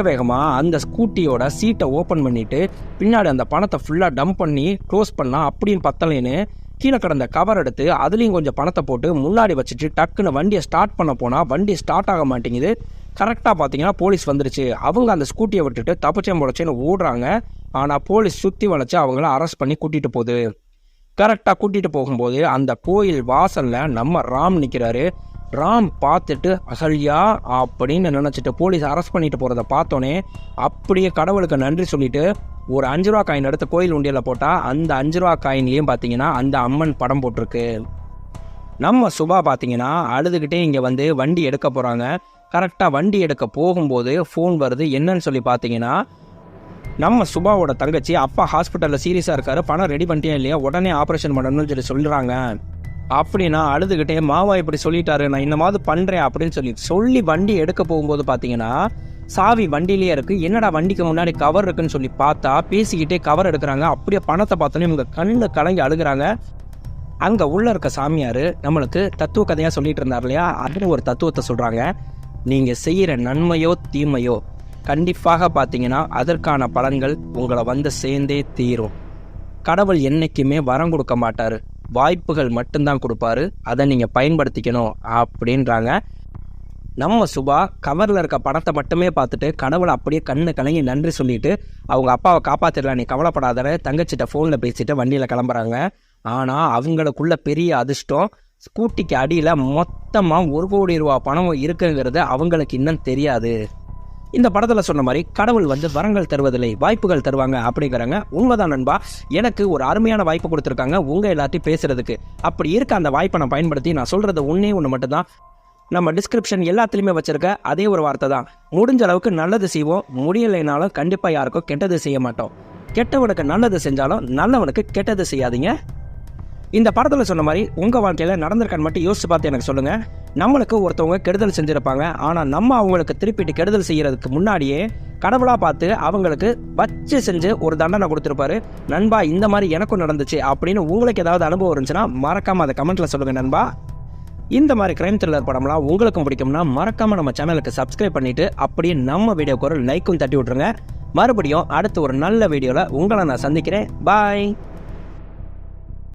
வேகமாக அந்த ஸ்கூட்டியோட சீட்டை ஓப்பன் பண்ணிவிட்டு பின்னாடி அந்த பணத்தை ஃபுல்லாக டம்ப் பண்ணி க்ளோஸ் பண்ணால் அப்படியும் பத்தலைன்னு கீழே கிடந்த கவர் எடுத்து அதுலேயும் கொஞ்சம் பணத்தை போட்டு முன்னாடி வச்சுட்டு டக்குன்னு வண்டியை ஸ்டார்ட் பண்ண போனால் வண்டி ஸ்டார்ட் ஆக மாட்டேங்குது. கரெக்டாக பார்த்தீங்கன்னா போலீஸ் வந்துருச்சு. அவங்க அந்த ஸ்கூட்டியை விட்டுட்டு தப்பிச்சே முளைச்சேன்னு ஓடுறாங்க. ஆனால் போலீஸ் சுற்றி வளைச்சு அவங்கள அரெஸ்ட் பண்ணி கூட்டிகிட்டு போகுது. கரெக்டாக கூட்டிகிட்டு போகும்போது அந்த கோயில் வாசலில் நம்ம ராம் நிற்கிறாரு. ராம் பார்த்துட்டு அகல்யா அப்படின்னு நினச்சிட்டு போலீஸ் அரெஸ்ட் பண்ணிட்டு போகிறத பார்த்தோன்னே அப்படியே கடவுளுக்கு நன்றி சொல்லிட்டு ஒரு 5 ரூபா காயின் எடுத்து கோயில் உண்டியில் போட்டால் அந்த 5 ரூபா காயின்லேயும் பார்த்தீங்கன்னா அந்த அம்மன் படம் போட்டிருக்கு. நம்ம சுபா பார்த்தீங்கன்னா அழுதுகிட்டே இங்கே வந்து வண்டி எடுக்க போகிறாங்க. கரெக்டாக வண்டி எடுக்க போகும்போது ஃபோன் வருது. என்னன்னு சொல்லி பார்த்தீங்கன்னா நம்ம சுபாவோட தங்கச்சி அப்பா ஹாஸ்பிட்டலில் சீரியஸாக இருக்காரு, பணம் ரெடி பண்ணிட்டே இல்லையா, உடனே ஆப்ரேஷன் பண்ணணும்னு சொல்கிறாங்க. அப்படின்னா அழுதுகிட்டே மாவா இப்படி சொல்லிட்டாரு, நான் இந்த மாதிரி பண்ணுறேன் அப்படின்னு சொல்லி வண்டி எடுக்க போகும்போது பார்த்தீங்கன்னா சாவி வண்டியிலேயே இருக்குது. என்னடா வண்டிக்கு முன்னாடி கவர் இருக்குன்னு சொல்லி பார்த்தா பேசிக்கிட்டே கவர் எடுக்கிறாங்க. அப்படியே பணத்தை பார்த்தோன்னே இவங்க கண்ணு கலங்கி அழுகிறாங்க. அங்கே உள்ளே இருக்க சாமியார் நம்மளுக்கு தத்துவ கதையாக சொல்லிட்டு இருந்தார் இல்லையா, அதில் ஒரு தத்துவத்தை சொல்கிறாங்க. நீங்கள் செய்கிற நன்மையோ தீமையோ கண்டிப்பாக பார்த்தீங்கன்னா அதற்கான பலன்கள் உங்களை வந்து சேர்ந்தே தீரும். கடவுள் என்றைக்குமே வரம் கொடுக்க மாட்டார், வாய்ப்புகள் மட்டும்தான் கொடுப்பாரு, அதை நீங்கள் பயன்படுத்திக்கணும் அப்படின்றாங்க. நம்ம சுபா கவரில் இருக்க பணத்தை மட்டுமே பார்த்துட்டு கடவுளை அப்படியே கண்ணு கலங்கி நன்றி சொல்லிட்டு அவங்க அப்பாவை காப்பாற்றிடலாம், நீ கவலைப்படாத தங்கச்சிட்ட ஃபோனில் பேசிட்டு வண்டியில் கிளம்புறாங்க. ஆனால் அவங்களுக்குள்ள பெரிய அதிர்ஷ்டம், ஸ்கூட்டிக்கு அடியில் மொத்தமாக 1 கோடி ரூபா பணம் இருக்குங்கிறது அவங்களுக்கு இன்னும் தெரியாது. இந்த படத்தில் சொன்ன மாதிரி கடவுள் வந்து வரங்கள் தருவதில்லை, வாய்ப்புகள் தருவாங்க அப்படிங்கிறாங்க. உண்மைதான் நண்பா, எனக்கு ஒரு அருமையான வாய்ப்பு கொடுத்துருக்காங்க உங்கள் எல்லாத்தையும் பேசுகிறதுக்கு. அப்படி இருக்க அந்த வாய்ப்பை நான் பயன்படுத்தி நான் சொல்கிறது ஒன்று மட்டும்தான், நம்ம டிஸ்கிரிப்ஷன் எல்லாத்துலேயுமே வச்சிருக்க அதே ஒரு வார்த்தை தான். முடிஞ்ச அளவுக்கு நல்லது செய்வோம், முடியலைனாலும் கண்டிப்பாக யாருக்கும் கெட்டது செய்ய மாட்டோம். கெட்டவனுக்கு நல்லது செஞ்சாலும் நல்லவனுக்கு கெட்டது செய்யாதீங்க. இந்த படத்தில் சொன்ன மாதிரி உங்கள் வாழ்க்கையில் நடந்திருக்கான்னு மட்டும் யோசிச்சு பார்த்து எனக்கு சொல்லுங்கள். நம்மளுக்கு ஒருத்தவங்க கெடுதல் செஞ்சுருப்பாங்க, ஆனால் நம்ம அவங்களுக்கு திருப்பிட்டு கெடுதல் செய்கிறதுக்கு முன்னாடியே கடவுளாக பார்த்து அவங்களுக்கு வச்சு செஞ்சு ஒரு தண்டனை கொடுத்துருப்பாரு. நண்பா, இந்த மாதிரி எனக்கும் நடந்துச்சு அப்படின்னு உங்களுக்கு ஏதாவது அனுபவம் இருந்துச்சுன்னா மறக்காமல் அதை கமெண்ட்டில் சொல்லுங்கள் நண்பா. இந்த மாதிரி கிரைம் த்ரில்லர் படம்லாம் உங்களுக்கும் பிடிக்கும்னா மறக்காமல் நம்ம சேனலுக்கு சப்ஸ்கிரைப் பண்ணிவிட்டு அப்படியே நம்ம வீடியோக்கு ஒரு லைக்கும் தட்டி விட்ருங்க. மறுபடியும் அடுத்து ஒரு நல்ல வீடியோவில் உங்களை நான் சந்திக்கிறேன். பாய்.